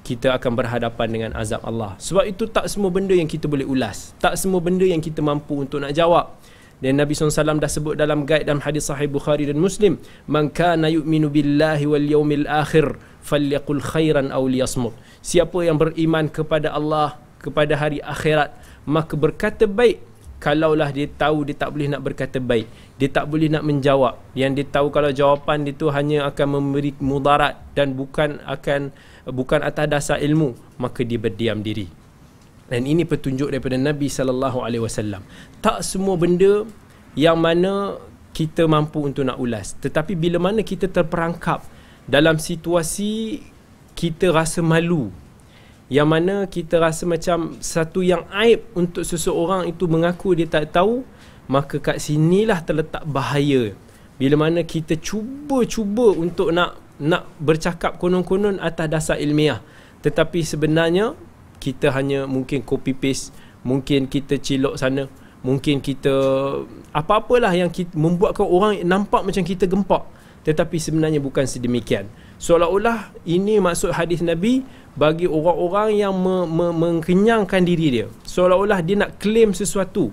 kita akan berhadapan dengan azab Allah. Sebab itu tak semua benda yang kita boleh ulas, tak semua benda yang kita mampu untuk nak jawab. Dan Nabi SAW dah sebut dalam guide dalam hadis sahih Bukhari dan Muslim, man kana yu'minu billahi wal yawmil akhir falyaqul khairan aw liyasmut. Siapa yang beriman kepada Allah, kepada hari akhirat, maka berkata baik. Kalaulah dia tahu dia tak boleh nak berkata baik, dia tak boleh nak menjawab, yang dia tahu kalau jawapan dia tu hanya akan memberi mudarat dan bukan atas dasar ilmu, maka dia berdiam diri. Dan ini petunjuk daripada Nabi SAW. Tak semua benda yang mana kita mampu untuk nak ulas, tetapi bila mana kita terperangkap dalam situasi kita rasa malu, yang mana kita rasa macam satu yang aib untuk seseorang itu mengaku dia tak tahu, maka kat sinilah terletak bahaya. Bila mana kita cuba untuk nak bercakap konon-konon atas dasar ilmiah, tetapi sebenarnya kita hanya mungkin copy paste, mungkin kita cilok sana, mungkin kita apa-apalah yang kita membuatkan orang nampak macam kita gempak, tetapi sebenarnya bukan sedemikian. Seolah-olah ini maksud hadis Nabi bagi orang-orang yang mengkenyangkan diri dia. Seolah-olah dia nak claim sesuatu,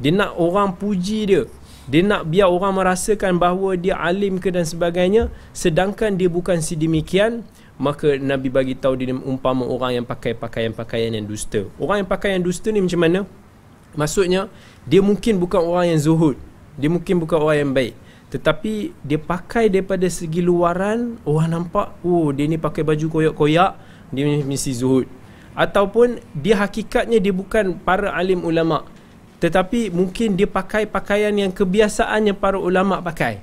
dia nak orang puji dia, dia nak biar orang merasakan bahawa dia alim ke dan sebagainya, sedangkan dia bukan sedemikian. Maka Nabi bagi tahu dia umpama orang yang pakai pakaian-pakaian yang dusta. Orang yang pakaian dusta ni macam mana? Maksudnya dia mungkin bukan orang yang zuhud, dia mungkin bukan orang yang baik, tetapi dia pakai daripada segi luaran, orang nampak, oh dia ni pakai baju koyak-koyak, dia mesti zuhud. Ataupun dia hakikatnya dia bukan para alim ulama', tetapi mungkin dia pakai pakaian yang kebiasaannya para ulama' pakai.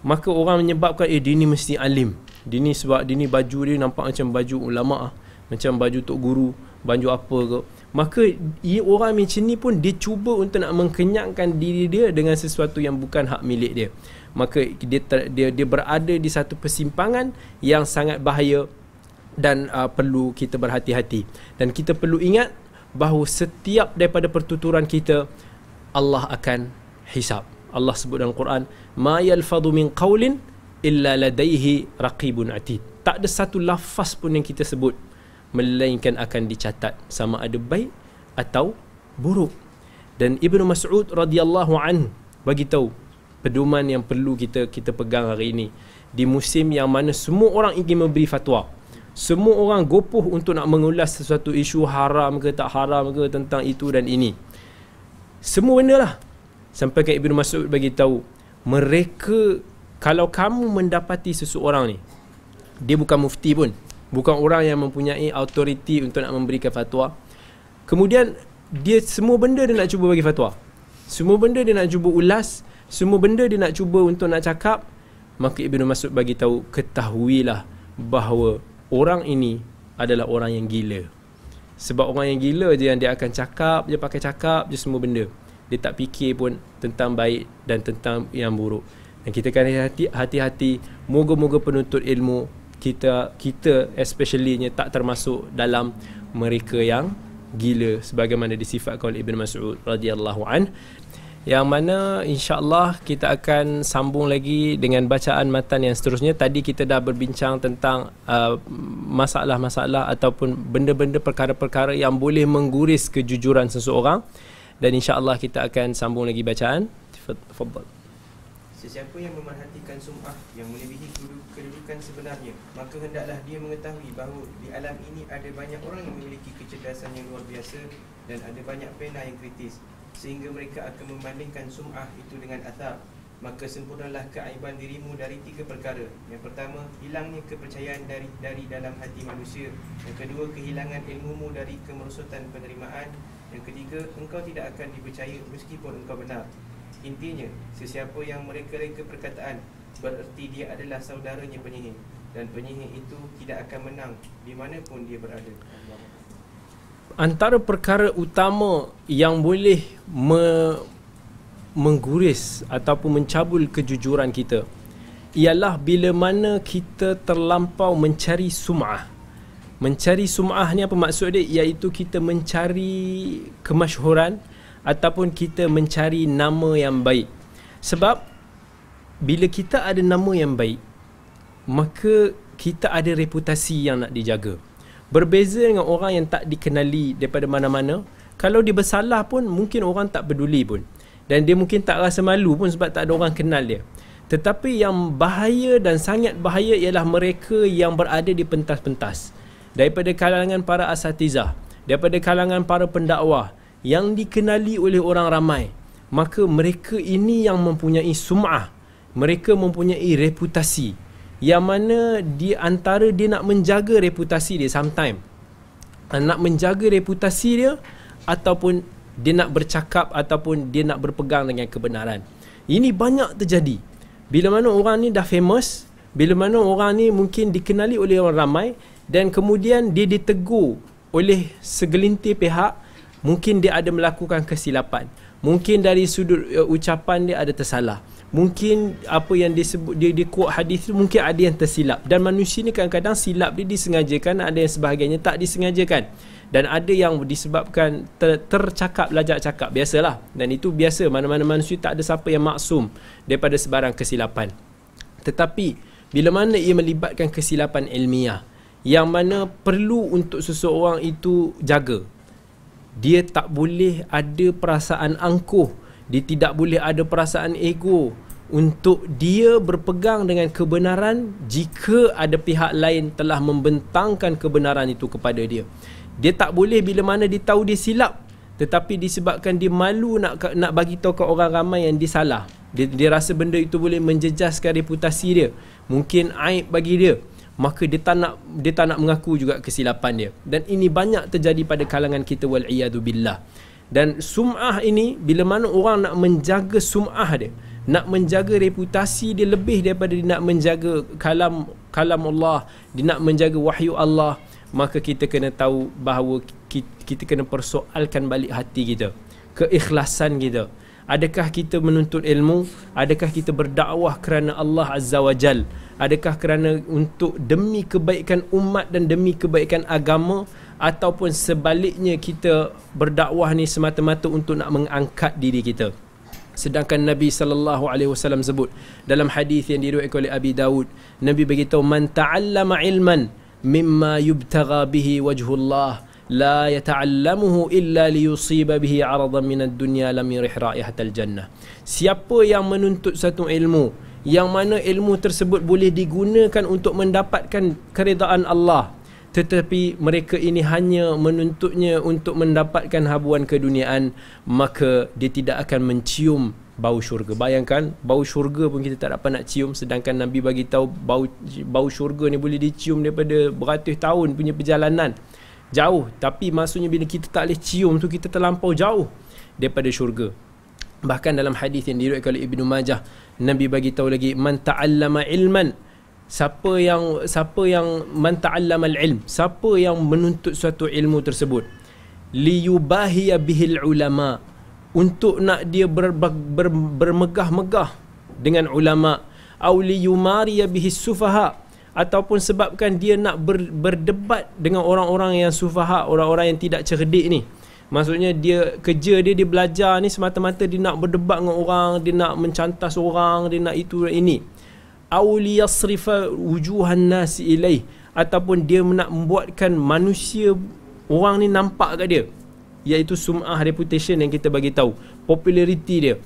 Maka orang menyebabkan, dia ni mesti alim. Dia ni sebab dia ni baju dia nampak macam baju ulama', macam baju tok guru, baju apa ke. Maka orang macam ni pun dia cuba untuk nak mengkenyangkan diri dia dengan sesuatu yang bukan hak milik dia. Maka dia berada di satu persimpangan yang sangat bahaya dan perlu kita berhati-hati. Dan kita perlu ingat bahawa setiap daripada pertuturan kita Allah akan hisab. Allah sebut dalam Quran, ma yalfadhu min qawlin illa ladaihi raqibun atid. Tak ada satu lafaz pun yang kita sebut melainkan akan dicatat sama ada baik atau buruk. Dan Ibnu Mas'ud radhiyallahu anhu bagi tahu pedoman yang perlu kita pegang hari ini, di musim yang mana semua orang ingin memberi fatwa, semua orang gopoh untuk nak mengulas sesuatu isu haram ke tak haram ke, tentang itu dan ini, semua benda lah. Sampai ke Ibnu Mas'ud bagi tahu, mereka, kalau kamu mendapati seseorang ni, dia bukan mufti pun, bukan orang yang mempunyai autoriti untuk nak memberikan fatwa, kemudian dia semua benda dia nak cuba bagi fatwa, semua benda dia nak cuba ulas, semua benda dia nak cuba untuk nak cakap, maka Ibnu Mas'ud bagi tahu, ketahuilah bahawa orang ini adalah orang yang gila. Sebab orang yang gila je yang dia akan cakap je, pakai cakap je semua benda. Dia tak fikir pun tentang baik dan tentang yang buruk. Dan kita kena hati-hati. Moga-moga penuntut ilmu kita especially tak termasuk dalam mereka yang gila sebagaimana disifatkan oleh Ibn Mas'ud radhiyallahu an, yang mana insya-Allah kita akan sambung lagi dengan bacaan matan yang seterusnya. Tadi kita dah berbincang tentang masalah-masalah ataupun benda-benda perkara-perkara yang boleh mengguris kejujuran seseorang, dan insya-Allah kita akan sambung lagi bacaan. Tafadhal. Sesiapa yang memerhatikan sum'ah yang melebihi kedudukan sebenarnya, maka hendaklah dia mengetahui bahawa di alam ini ada banyak orang yang memiliki kecerdasan yang luar biasa dan ada banyak pena yang kritis, sehingga mereka akan membandingkan sum'ah itu dengan athar. Maka sempurnalah keaiban dirimu dari 3 perkara. Yang pertama, hilangnya kepercayaan dari dalam hati manusia. Yang kedua, kehilangan ilmumu dari kemerosotan penerimaan. Yang ketiga, engkau tidak akan dipercaya meskipun engkau benar. Intinya, sesiapa yang mereka-reka perkataan, bererti dia adalah saudaranya penyihir, dan penyihir itu tidak akan menang di mana pun dia berada. Antara perkara utama yang boleh mengguris ataupun mencabul kejujuran kita ialah bila mana kita terlampau mencari sum'ah. Mencari sum'ah ni apa maksud dia? Iaitu kita mencari kemasyhuran ataupun kita mencari nama yang baik. Sebab bila kita ada nama yang baik, maka kita ada reputasi yang nak dijaga. Berbeza dengan orang yang tak dikenali daripada mana-mana. Kalau dia bersalah pun mungkin orang tak peduli pun, dan dia mungkin tak rasa malu pun sebab tak ada orang kenal dia. Tetapi yang bahaya dan sangat bahaya ialah mereka yang berada di pentas-pentas, daripada kalangan para asatizah, daripada kalangan para pendakwah yang dikenali oleh orang ramai. Maka mereka ini yang mempunyai sum'ah, mereka mempunyai reputasi, yang mana di antara dia nak menjaga reputasi dia sometimes, nak menjaga reputasi dia, ataupun dia nak bercakap ataupun dia nak berpegang dengan kebenaran. Ini banyak terjadi bila mana orang ni dah famous, bila mana orang ni mungkin dikenali oleh orang ramai, dan kemudian dia ditegur oleh segelintir pihak. Mungkin dia ada melakukan kesilapan, mungkin dari sudut ucapan dia ada tersalah, mungkin apa yang disebut dia quote hadis tu mungkin ada yang tersilap. Dan manusia ni kadang-kadang silap dia disengajakan, ada yang sebahagiannya tak disengajakan, dan ada yang disebabkan tercakap lajak cakap, biasalah. Dan itu biasa, mana-mana manusia, tak ada siapa yang maksum daripada sebarang kesilapan. Tetapi bila mana ia melibatkan kesilapan ilmiah yang mana perlu untuk seseorang itu jaga, dia tak boleh ada perasaan angkuh, dia tidak boleh ada perasaan ego untuk dia berpegang dengan kebenaran jika ada pihak lain telah membentangkan kebenaran itu kepada dia. Dia tak boleh bila mana dia tahu dia silap, tetapi disebabkan dia malu nak bagi tahu ke orang ramai yang dia salah, dia rasa benda itu boleh menjejaskan reputasi dia, mungkin aib bagi dia, maka dia tak nak mengaku juga kesilapan dia. Dan ini banyak terjadi pada kalangan kita, wal'iyadu billah. Dan sum'ah ini, bila mana orang nak menjaga sum'ah dia, nak menjaga reputasi dia lebih daripada dia nak menjaga kalam Allah, dia nak menjaga wahyu Allah, maka kita kena tahu bahawa kita kena persoalkan balik hati kita, keikhlasan kita. Adakah kita menuntut ilmu? Adakah kita berdakwah kerana Allah Azza wa Jal? Adakah kerana untuk demi kebaikan umat dan demi kebaikan agama? Ataupun sebaliknya kita berdakwah ni semata-mata untuk nak mengangkat diri kita? Sedangkan Nabi SAW sebut dalam hadis yang diriwayatkan oleh Abi Dawud, Nabi beritahu, man ta'allama ilman mimma yubtagha bihi wajhullah la yata'allamuhu illa liyusiba bihi 'aradan minad dunya lam yarih raihatal jannah. Siapa yang menuntut satu ilmu yang mana ilmu tersebut boleh digunakan untuk mendapatkan keredaan Allah, tetapi mereka ini hanya menuntutnya untuk mendapatkan habuan keduniaan, maka dia tidak akan mencium bau syurga. Bayangkan, bau syurga pun kita tak dapat nak cium, sedangkan Nabi bagi tahu bau syurga ni boleh dicium daripada beratus tahun punya perjalanan jauh. Tapi maksudnya bila kita tak boleh cium tu, kita terlampau jauh daripada syurga. Bahkan dalam hadis yang diriwayatkan oleh Ibnu Majah, Nabi bagi tahu lagi, man ta'allama ilman Siapa yang man ta'allamal ilm, siapa yang menuntut suatu ilmu tersebut, liyubahiya bihil ulama, untuk nak dia bermegah-megah dengan ulama, au liyumariya bihis sufaha, ataupun sebabkan dia nak berdebat dengan orang-orang yang sufaha, orang-orang yang tidak cerdik ni. Maksudnya dia kerja dia belajar ni semata-mata dia nak berdebat dengan orang, dia nak mencantas orang, dia nak itu dan ini. Au liyasrifa wujuhan nas ilaih, ataupun dia nak membuatkan manusia, orang ni nampak kat dia, iaitu sum'ah, reputation yang kita bagi tahu, populariti dia.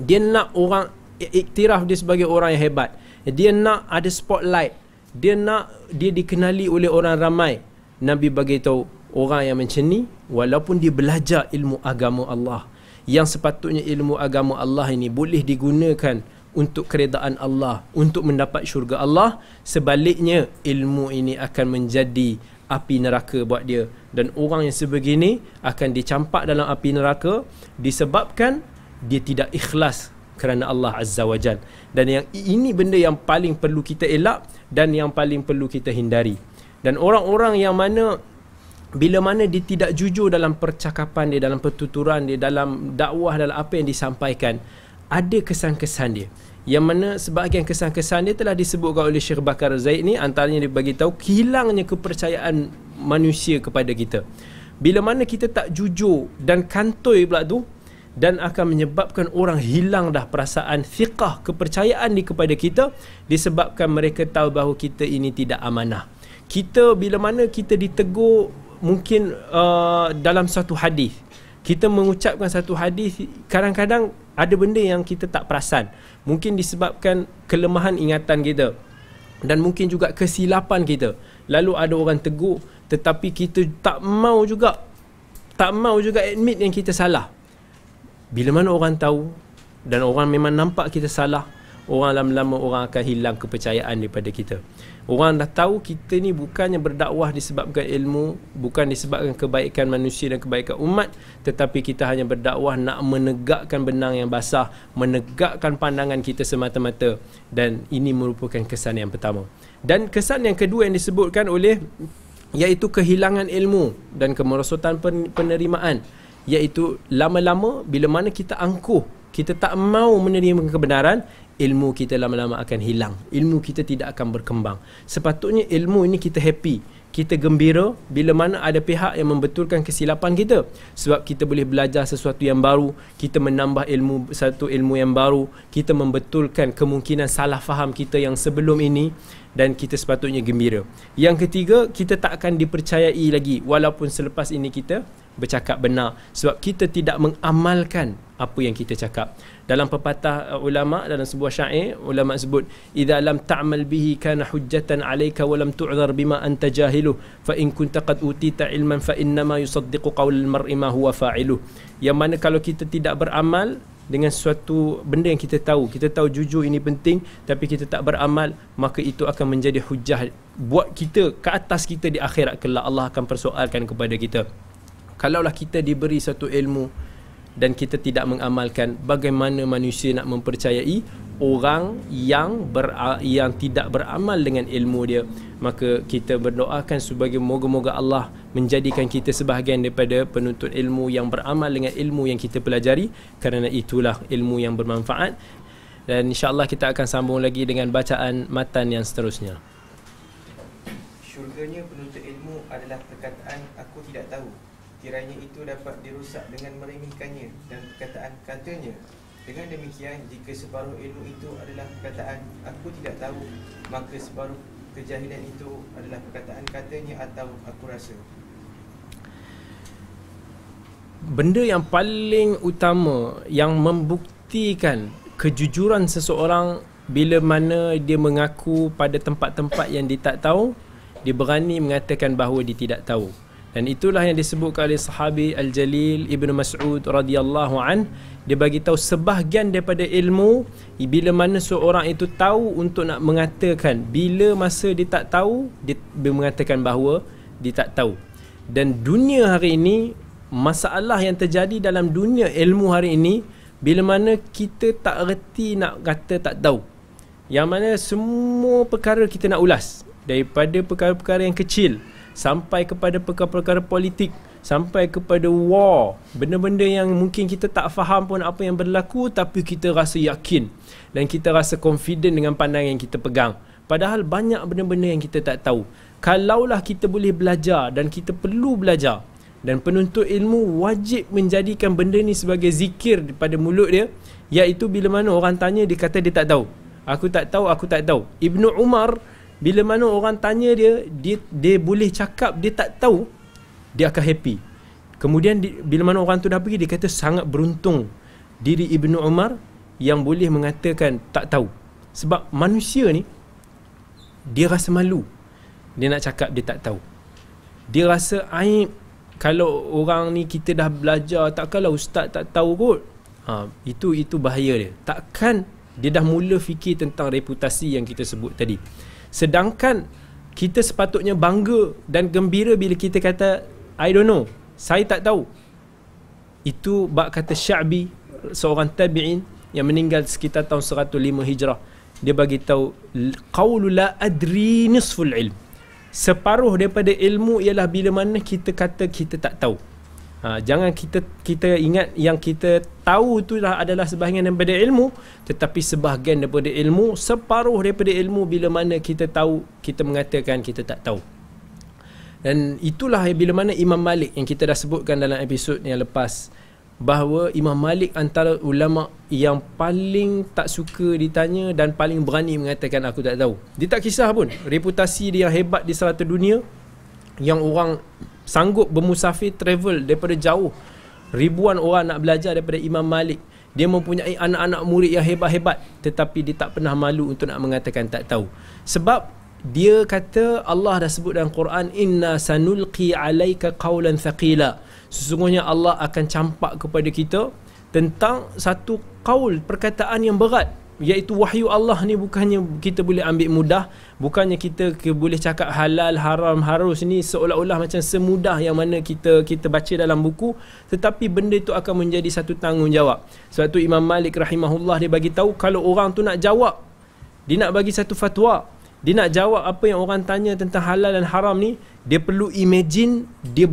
Dia nak orang iktiraf dia sebagai orang yang hebat. Dia nak ada spotlight. Dia nak dia dikenali oleh orang ramai. Nabi bagi tahu, orang yang macam ni, walaupun dia belajar ilmu agama Allah, yang sepatutnya ilmu agama Allah ini boleh digunakan untuk keredaan Allah, untuk mendapat syurga Allah, sebaliknya ilmu ini akan menjadi api neraka buat dia. Dan orang yang sebegini akan dicampak dalam api neraka disebabkan dia tidak ikhlas kerana Allah Azza wa Jal. Dan yang ini benda yang paling perlu kita elak dan yang paling perlu kita hindari. Dan orang-orang yang mana bila mana dia tidak jujur dalam percakapan dia, dalam pertuturan dia, dalam dakwah, dalam apa yang disampaikan, ada kesan-kesan dia, yang mana sebahagian kesan-kesan dia telah disebutkan oleh Syekh Bakar Zaid ni. Antaranya dia bagi tahu hilangnya kepercayaan manusia kepada kita. Bila mana kita tak jujur dan kantoi pula tu, dan akan menyebabkan orang hilang dah perasaan thiqah, kepercayaan kepada kita, disebabkan mereka tahu bahawa kita ini tidak amanah. Kita bila mana kita ditegur mungkin dalam satu hadis, kita mengucapkan satu hadis, kadang-kadang ada benda yang kita tak perasan, mungkin disebabkan kelemahan ingatan kita dan mungkin juga kesilapan kita. Lalu ada orang tegur, tetapi kita tak mau juga admit yang kita salah. Bila mana orang tahu dan orang memang nampak kita salah, orang lama-lama orang akan hilang kepercayaan daripada kita. Orang dah tahu kita ni bukannya berdakwah disebabkan ilmu, bukan disebabkan kebaikan manusia dan kebaikan umat, tetapi kita hanya berdakwah nak menegakkan benang yang basah, menegakkan pandangan kita semata-mata. Dan ini merupakan kesan yang pertama. Dan kesan yang kedua yang disebutkan oleh, iaitu kehilangan ilmu dan kemerosotan penerimaan. Iaitu lama-lama bila mana kita angkuh, kita tak mau menerima kebenaran, ilmu kita lama-lama akan hilang. Ilmu kita tidak akan berkembang. Sepatutnya ilmu ini kita happy, kita gembira bila mana ada pihak yang membetulkan kesilapan kita. Sebab kita boleh belajar sesuatu yang baru, kita menambah satu ilmu yang baru, kita membetulkan kemungkinan salah faham kita yang sebelum ini, dan kita sepatutnya gembira. Yang ketiga, kita tak akan dipercayai lagi walaupun selepas ini kita bercakap benar, sebab kita tidak mengamalkan apa yang kita cakap. Dalam pepatah ulama, dalam sebuah syair, ulama sebut, idza lam ta'mal bihi kana hujjatan 'alayka wa lam tu'dhar bima anta jahiluh fa in kunta qad utita ilman fa innama yusaddiqu qawl al-mar'i ma huwa fa'iluh. Yang mana kalau kita tidak beramal dengan suatu benda yang kita tahu jujur ini penting, tapi kita tak beramal, maka itu akan menjadi hujjah buat kita, ke atas kita di akhirat kelak. Allah akan persoalkan kepada kita. Kalaulah kita diberi satu ilmu dan kita tidak mengamalkan, bagaimana manusia nak mempercayai orang yang tidak beramal dengan ilmu dia? Maka kita berdoakan sebagai moga-moga Allah menjadikan kita sebahagian daripada penuntut ilmu yang beramal dengan ilmu yang kita pelajari, kerana itulah ilmu yang bermanfaat. Dan insya-Allah kita akan sambung lagi dengan bacaan matan yang seterusnya. Syurganya penuntut ilmu adalah perkataan aku tidak tahu. Kiranya itu dapat dirusak dengan meremehkannya dan perkataan katanya. Dengan demikian, jika separuh ilmu itu adalah perkataan aku tidak tahu, maka separuh kejahilan itu adalah perkataan katanya atau aku rasa. Benda yang paling utama yang membuktikan kejujuran seseorang bila mana dia mengaku pada tempat-tempat yang dia tak tahu, dia berani mengatakan bahawa dia tidak tahu. Dan itulah yang disebutkan oleh sahabi Al-Jalil Ibn Mas'ud radhiyallahu an. Dia bagi tahu sebahagian daripada ilmu, bila mana seorang itu tahu untuk nak mengatakan, bila masa dia tak tahu, dia mengatakan bahawa dia tak tahu. Dan dunia hari ini, masalah yang terjadi dalam dunia ilmu hari ini, bila mana kita tak reti nak kata tak tahu. yang mana semua perkara kita nak ulas, daripada perkara-perkara yang kecil sampai kepada perkara-perkara politik, sampai kepada war, benda-benda yang mungkin kita tak faham pun apa yang berlaku, tapi kita rasa yakin dan kita rasa confident dengan pandangan yang kita pegang. Padahal banyak benda-benda yang kita tak tahu. Kalaulah kita boleh belajar, dan kita perlu belajar, dan penuntut ilmu wajib menjadikan benda ni sebagai zikir pada mulut dia, iaitu bila mana orang tanya, dia kata dia tak tahu. Aku tak tahu, aku tak tahu. Ibnu Umar, bila mana orang tanya dia boleh cakap dia tak tahu, dia akan happy. Kemudian bila mana orang tu dah pergi, dia kata sangat beruntung diri Ibnu Umar yang boleh mengatakan tak tahu. Sebab manusia ni, dia rasa malu dia nak cakap dia tak tahu. Dia rasa aib kalau orang ni kita dah belajar, takkanlah ustaz tak tahu kot. Itu bahaya dia. Takkan dia dah mula fikir tentang reputasi yang kita sebut tadi. Sedangkan kita sepatutnya bangga dan gembira bila kita kata I don't know, saya tak tahu. Itu bab kata Sya'bi, seorang tabi'in yang meninggal sekitar tahun 105 Hijrah. Dia bagi tahu qaulu la adri nisful ilm. Separuh daripada ilmu ialah bila mana kita kata kita tak tahu. Jangan kita ingat yang kita tahu tu adalah sebahagian daripada ilmu, tetapi sebahagian daripada ilmu, separuh daripada ilmu bila mana kita tahu, kita mengatakan kita tak tahu. Dan itulah bila mana Imam Malik yang kita dah sebutkan dalam episod yang lepas, bahawa Imam Malik antara ulama yang paling tak suka ditanya dan paling berani mengatakan aku tak tahu. Dia tak kisah pun reputasi dia yang hebat di serata dunia, yang orang sanggup bermusafir travel daripada jauh, ribuan orang nak belajar daripada Imam Malik. Dia mempunyai anak-anak murid yang hebat-hebat, tetapi dia tak pernah malu untuk nak mengatakan tak tahu. Sebab dia kata Allah dah sebut dalam Quran, inna sanulqi alaika qawlan thaqila. Sesungguhnya Allah akan campak kepada kita tentang satu qaul, perkataan yang berat, iaitu wahyu Allah ni bukannya kita boleh ambil mudah, bukannya kita boleh cakap halal, haram, harus ni seolah-olah macam semudah yang mana kita baca dalam buku, tetapi benda itu akan menjadi satu tanggungjawab. Sebab tu Imam Malik rahimahullah dia bagi tahu, kalau orang tu nak jawab, dia nak bagi satu fatwa, dia nak jawab apa yang orang tanya tentang halal dan haram ni, dia perlu imagine di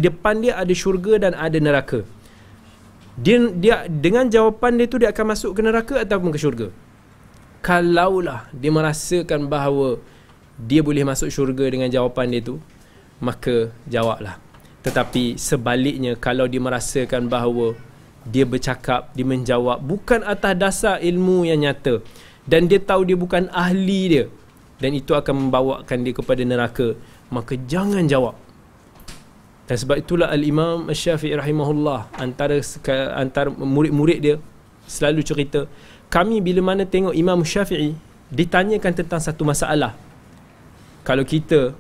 depan dia ada syurga dan ada neraka. Dia dengan jawapan dia tu, dia akan masuk ke neraka ataupun ke syurga. Kalaulah dia merasakan bahawa dia boleh masuk syurga dengan jawapan dia tu, maka jawablah. Tetapi sebaliknya, kalau dia merasakan bahawa dia bercakap, dia menjawab bukan atas dasar ilmu yang nyata, dan dia tahu dia bukan ahli dia, dan itu akan membawakan dia kepada neraka, maka jangan jawab. Dan sebab itulah Al-Imam Syafi'i rahimahullah, antara murid-murid dia selalu cerita, kami bila mana tengok Imam Syafi'i ditanyakan tentang satu masalah, kalau kita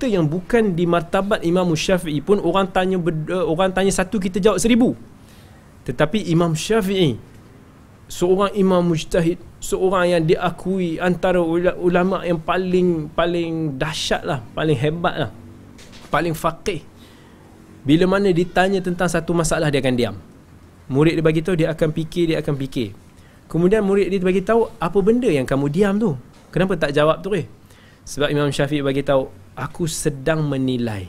yang bukan di martabat Imam Syafi'i pun, orang tanya satu, kita jawab 1000. Tetapi Imam Syafi'i, seorang imam mujtahid, seorang yang diakui antara ulama yang paling dahsyat lah, paling hebat lah, paling faqih, bila mana ditanya tentang satu masalah, dia akan diam. Murid dia bagi tahu, dia akan fikir. Kemudian murid dia bagi tahu, apa benda yang kamu diam tu? Kenapa tak jawab tu? Sebab Imam Syafi'i bagi tahu, aku sedang menilai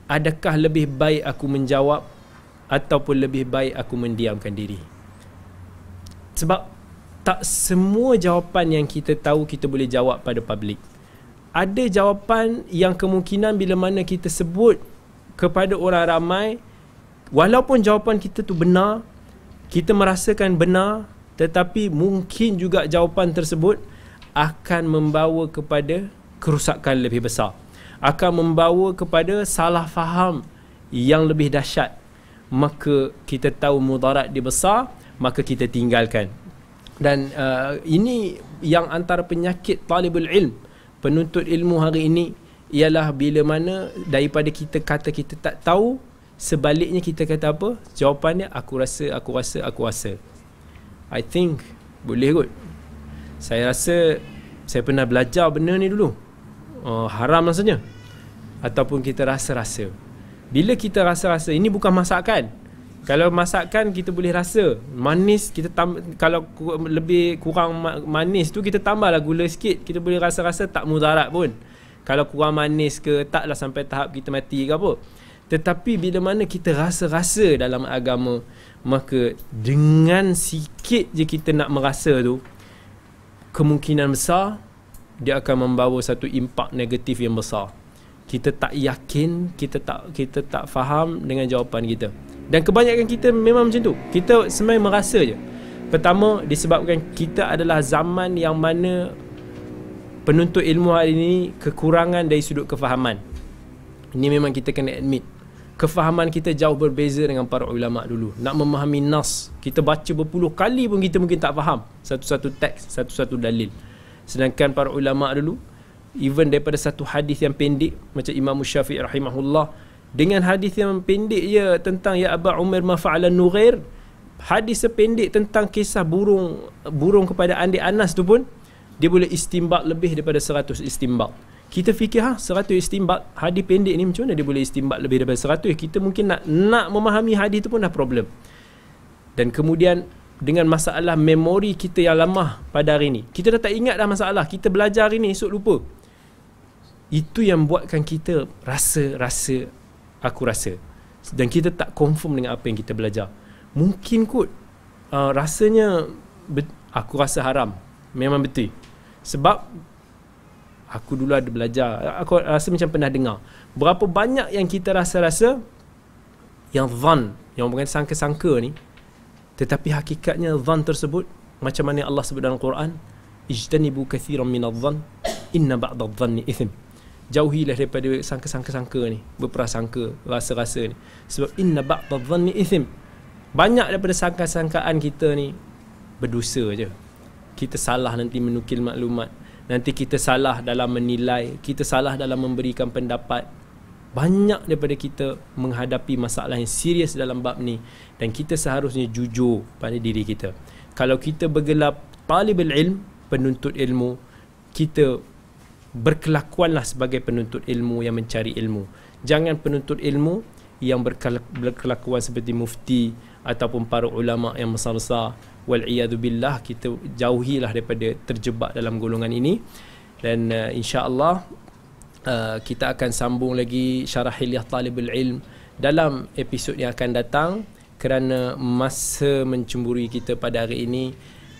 adakah lebih baik aku menjawab ataupun lebih baik aku mendiamkan diri. Sebab tak semua jawapan yang kita tahu kita boleh jawab pada publik. Ada jawapan yang kemungkinan bila mana kita sebut kepada orang ramai, walaupun jawapan kita tu benar, kita merasakan benar, tetapi mungkin juga jawapan tersebut akan membawa kepada kerusakan lebih besar, akan membawa kepada salah faham yang lebih dahsyat. Maka kita tahu mudarat dia besar, maka kita tinggalkan. Dan ini yang antara penyakit talibul ilm, penuntut ilmu hari ini, ialah bila mana daripada kita kata kita tak tahu, sebaliknya kita kata apa? Jawapannya aku rasa. I think boleh kot. Saya rasa saya pernah belajar benda ni dulu. Haram rasanya. Ataupun kita rasa-rasa. Bila kita rasa-rasa, ini bukan masakan. Kalau masakan kita boleh rasa manis, kita kalau lebih kurang manis tu kita tambahlah gula sikit, kita boleh rasa-rasa tak mudarat pun. Kalau kurang manis ke, taklah sampai tahap kita mati ke apa. Tetapi bila mana kita rasa-rasa dalam agama, maka dengan sikit je kita nak merasa tu, kemungkinan besar dia akan membawa satu impak negatif yang besar. Kita tak yakin, kita tak faham dengan jawapan kita. Dan kebanyakan kita memang macam tu. Kita sebenarnya merasa je. Pertama, disebabkan kita adalah zaman yang mana penuntut ilmu hari ini kekurangan dari sudut kefahaman. Ini memang kita kena admit. Kefahaman kita jauh berbeza dengan para ulama' dulu. Nak memahami nas, kita baca berpuluh kali pun kita mungkin tak faham satu-satu teks, satu-satu dalil. Sedangkan para ulama' dulu, even daripada satu hadis yang pendek, macam Imam Syafi'i rahimahullah, dengan hadis yang pendek je tentang ya Aba Umar ma fa'ala Nughair, hadis sependek tentang kisah burung kepada Andi Anas tu pun dia boleh istimbat lebih daripada 100 istimbat. Kita fikir 100 istimbat, hadis pendek ni macam mana dia boleh istimbat lebih daripada 100? Kita mungkin nak memahami hadis tu pun dah problem. Dan kemudian dengan masalah memori kita yang lemah pada hari ni, kita dah tak ingat dah masalah, kita belajar hari ni esok lupa. Itu yang buatkan kita rasa aku rasa, dan kita tak confirm dengan apa yang kita belajar. Mungkin kot rasanya aku rasa haram, memang betul, sebab aku dulu ada belajar, aku rasa macam pernah dengar. Berapa banyak yang kita rasa-rasa yang dhan, yang bukan sangka-sangka ni, tetapi hakikatnya dhan tersebut macam mana Allah sebut dalam Quran, ijtanibu kathiran minadh-dhann inna ba'dadh-dhanni ithim. Jauhilah daripada sangka-sangka ni, berprasangka, rasa-rasa ni, sebab inna ba'dadh-dhanni ithim. Banyak daripada sangka-sangkaan kita ni berdosa je. Kita salah nanti menukil maklumat, nanti kita salah dalam menilai, kita salah dalam memberikan pendapat. Banyak daripada kita menghadapi masalah yang serius dalam bab ni, dan kita seharusnya jujur pada diri kita. Kalau kita bergelar talibul ilm, penuntut ilmu, kita berkelakuanlah sebagai penuntut ilmu yang mencari ilmu. Jangan penuntut ilmu yang berkelakuan seperti mufti ataupun para ulama yang besar-besar. Wal'iyadu billah, kita jauhilah daripada terjebak dalam golongan ini. Dan insya-Allah kita akan sambung lagi syarah Hilyah Talibul Ilm dalam episod yang akan datang, kerana masa mencemburui kita pada hari ini.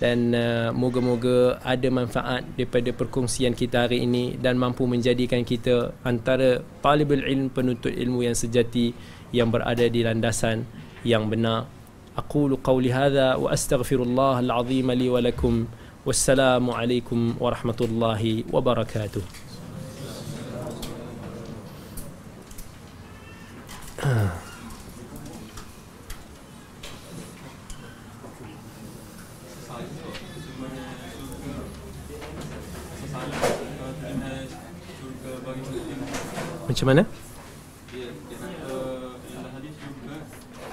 Dan moga-moga ada manfaat daripada perkongsian kita hari ini dan mampu menjadikan kita antara talibul ilm, penuntut ilmu yang sejati, yang berada di landasan yang benar. Aqulu qawli hadha wa astaghfirullah al-azim li wa lakum. Wassalamu alaikum warahmatullahi wabarakatuh. Macam mana?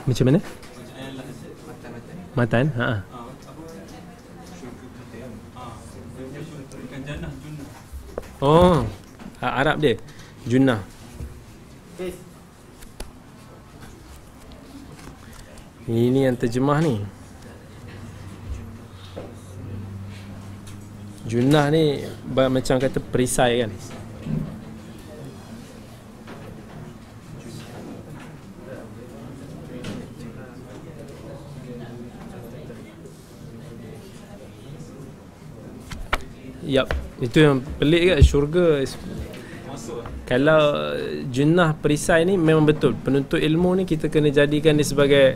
Macam mana? Matan? Ha. Oh, Arab dia. Junnah. Ini yang terjemah ni. Junnah ni macam kata perisai kan. Yap, itu yang pelik kat syurga. Kalau junnah perisai ni memang betul. Penuntut ilmu ni kita kena jadikan dia sebagai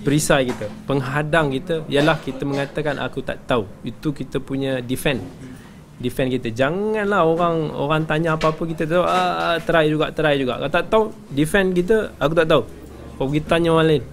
perisai kita, penghadang kita. Ialah kita mengatakan aku tak tahu. Itu kita punya defend kita. Janganlah orang tanya apa-apa kita tahu, try juga. Kalau tak tahu, defend kita, aku tak tahu. Kau pergi tanya orang lain.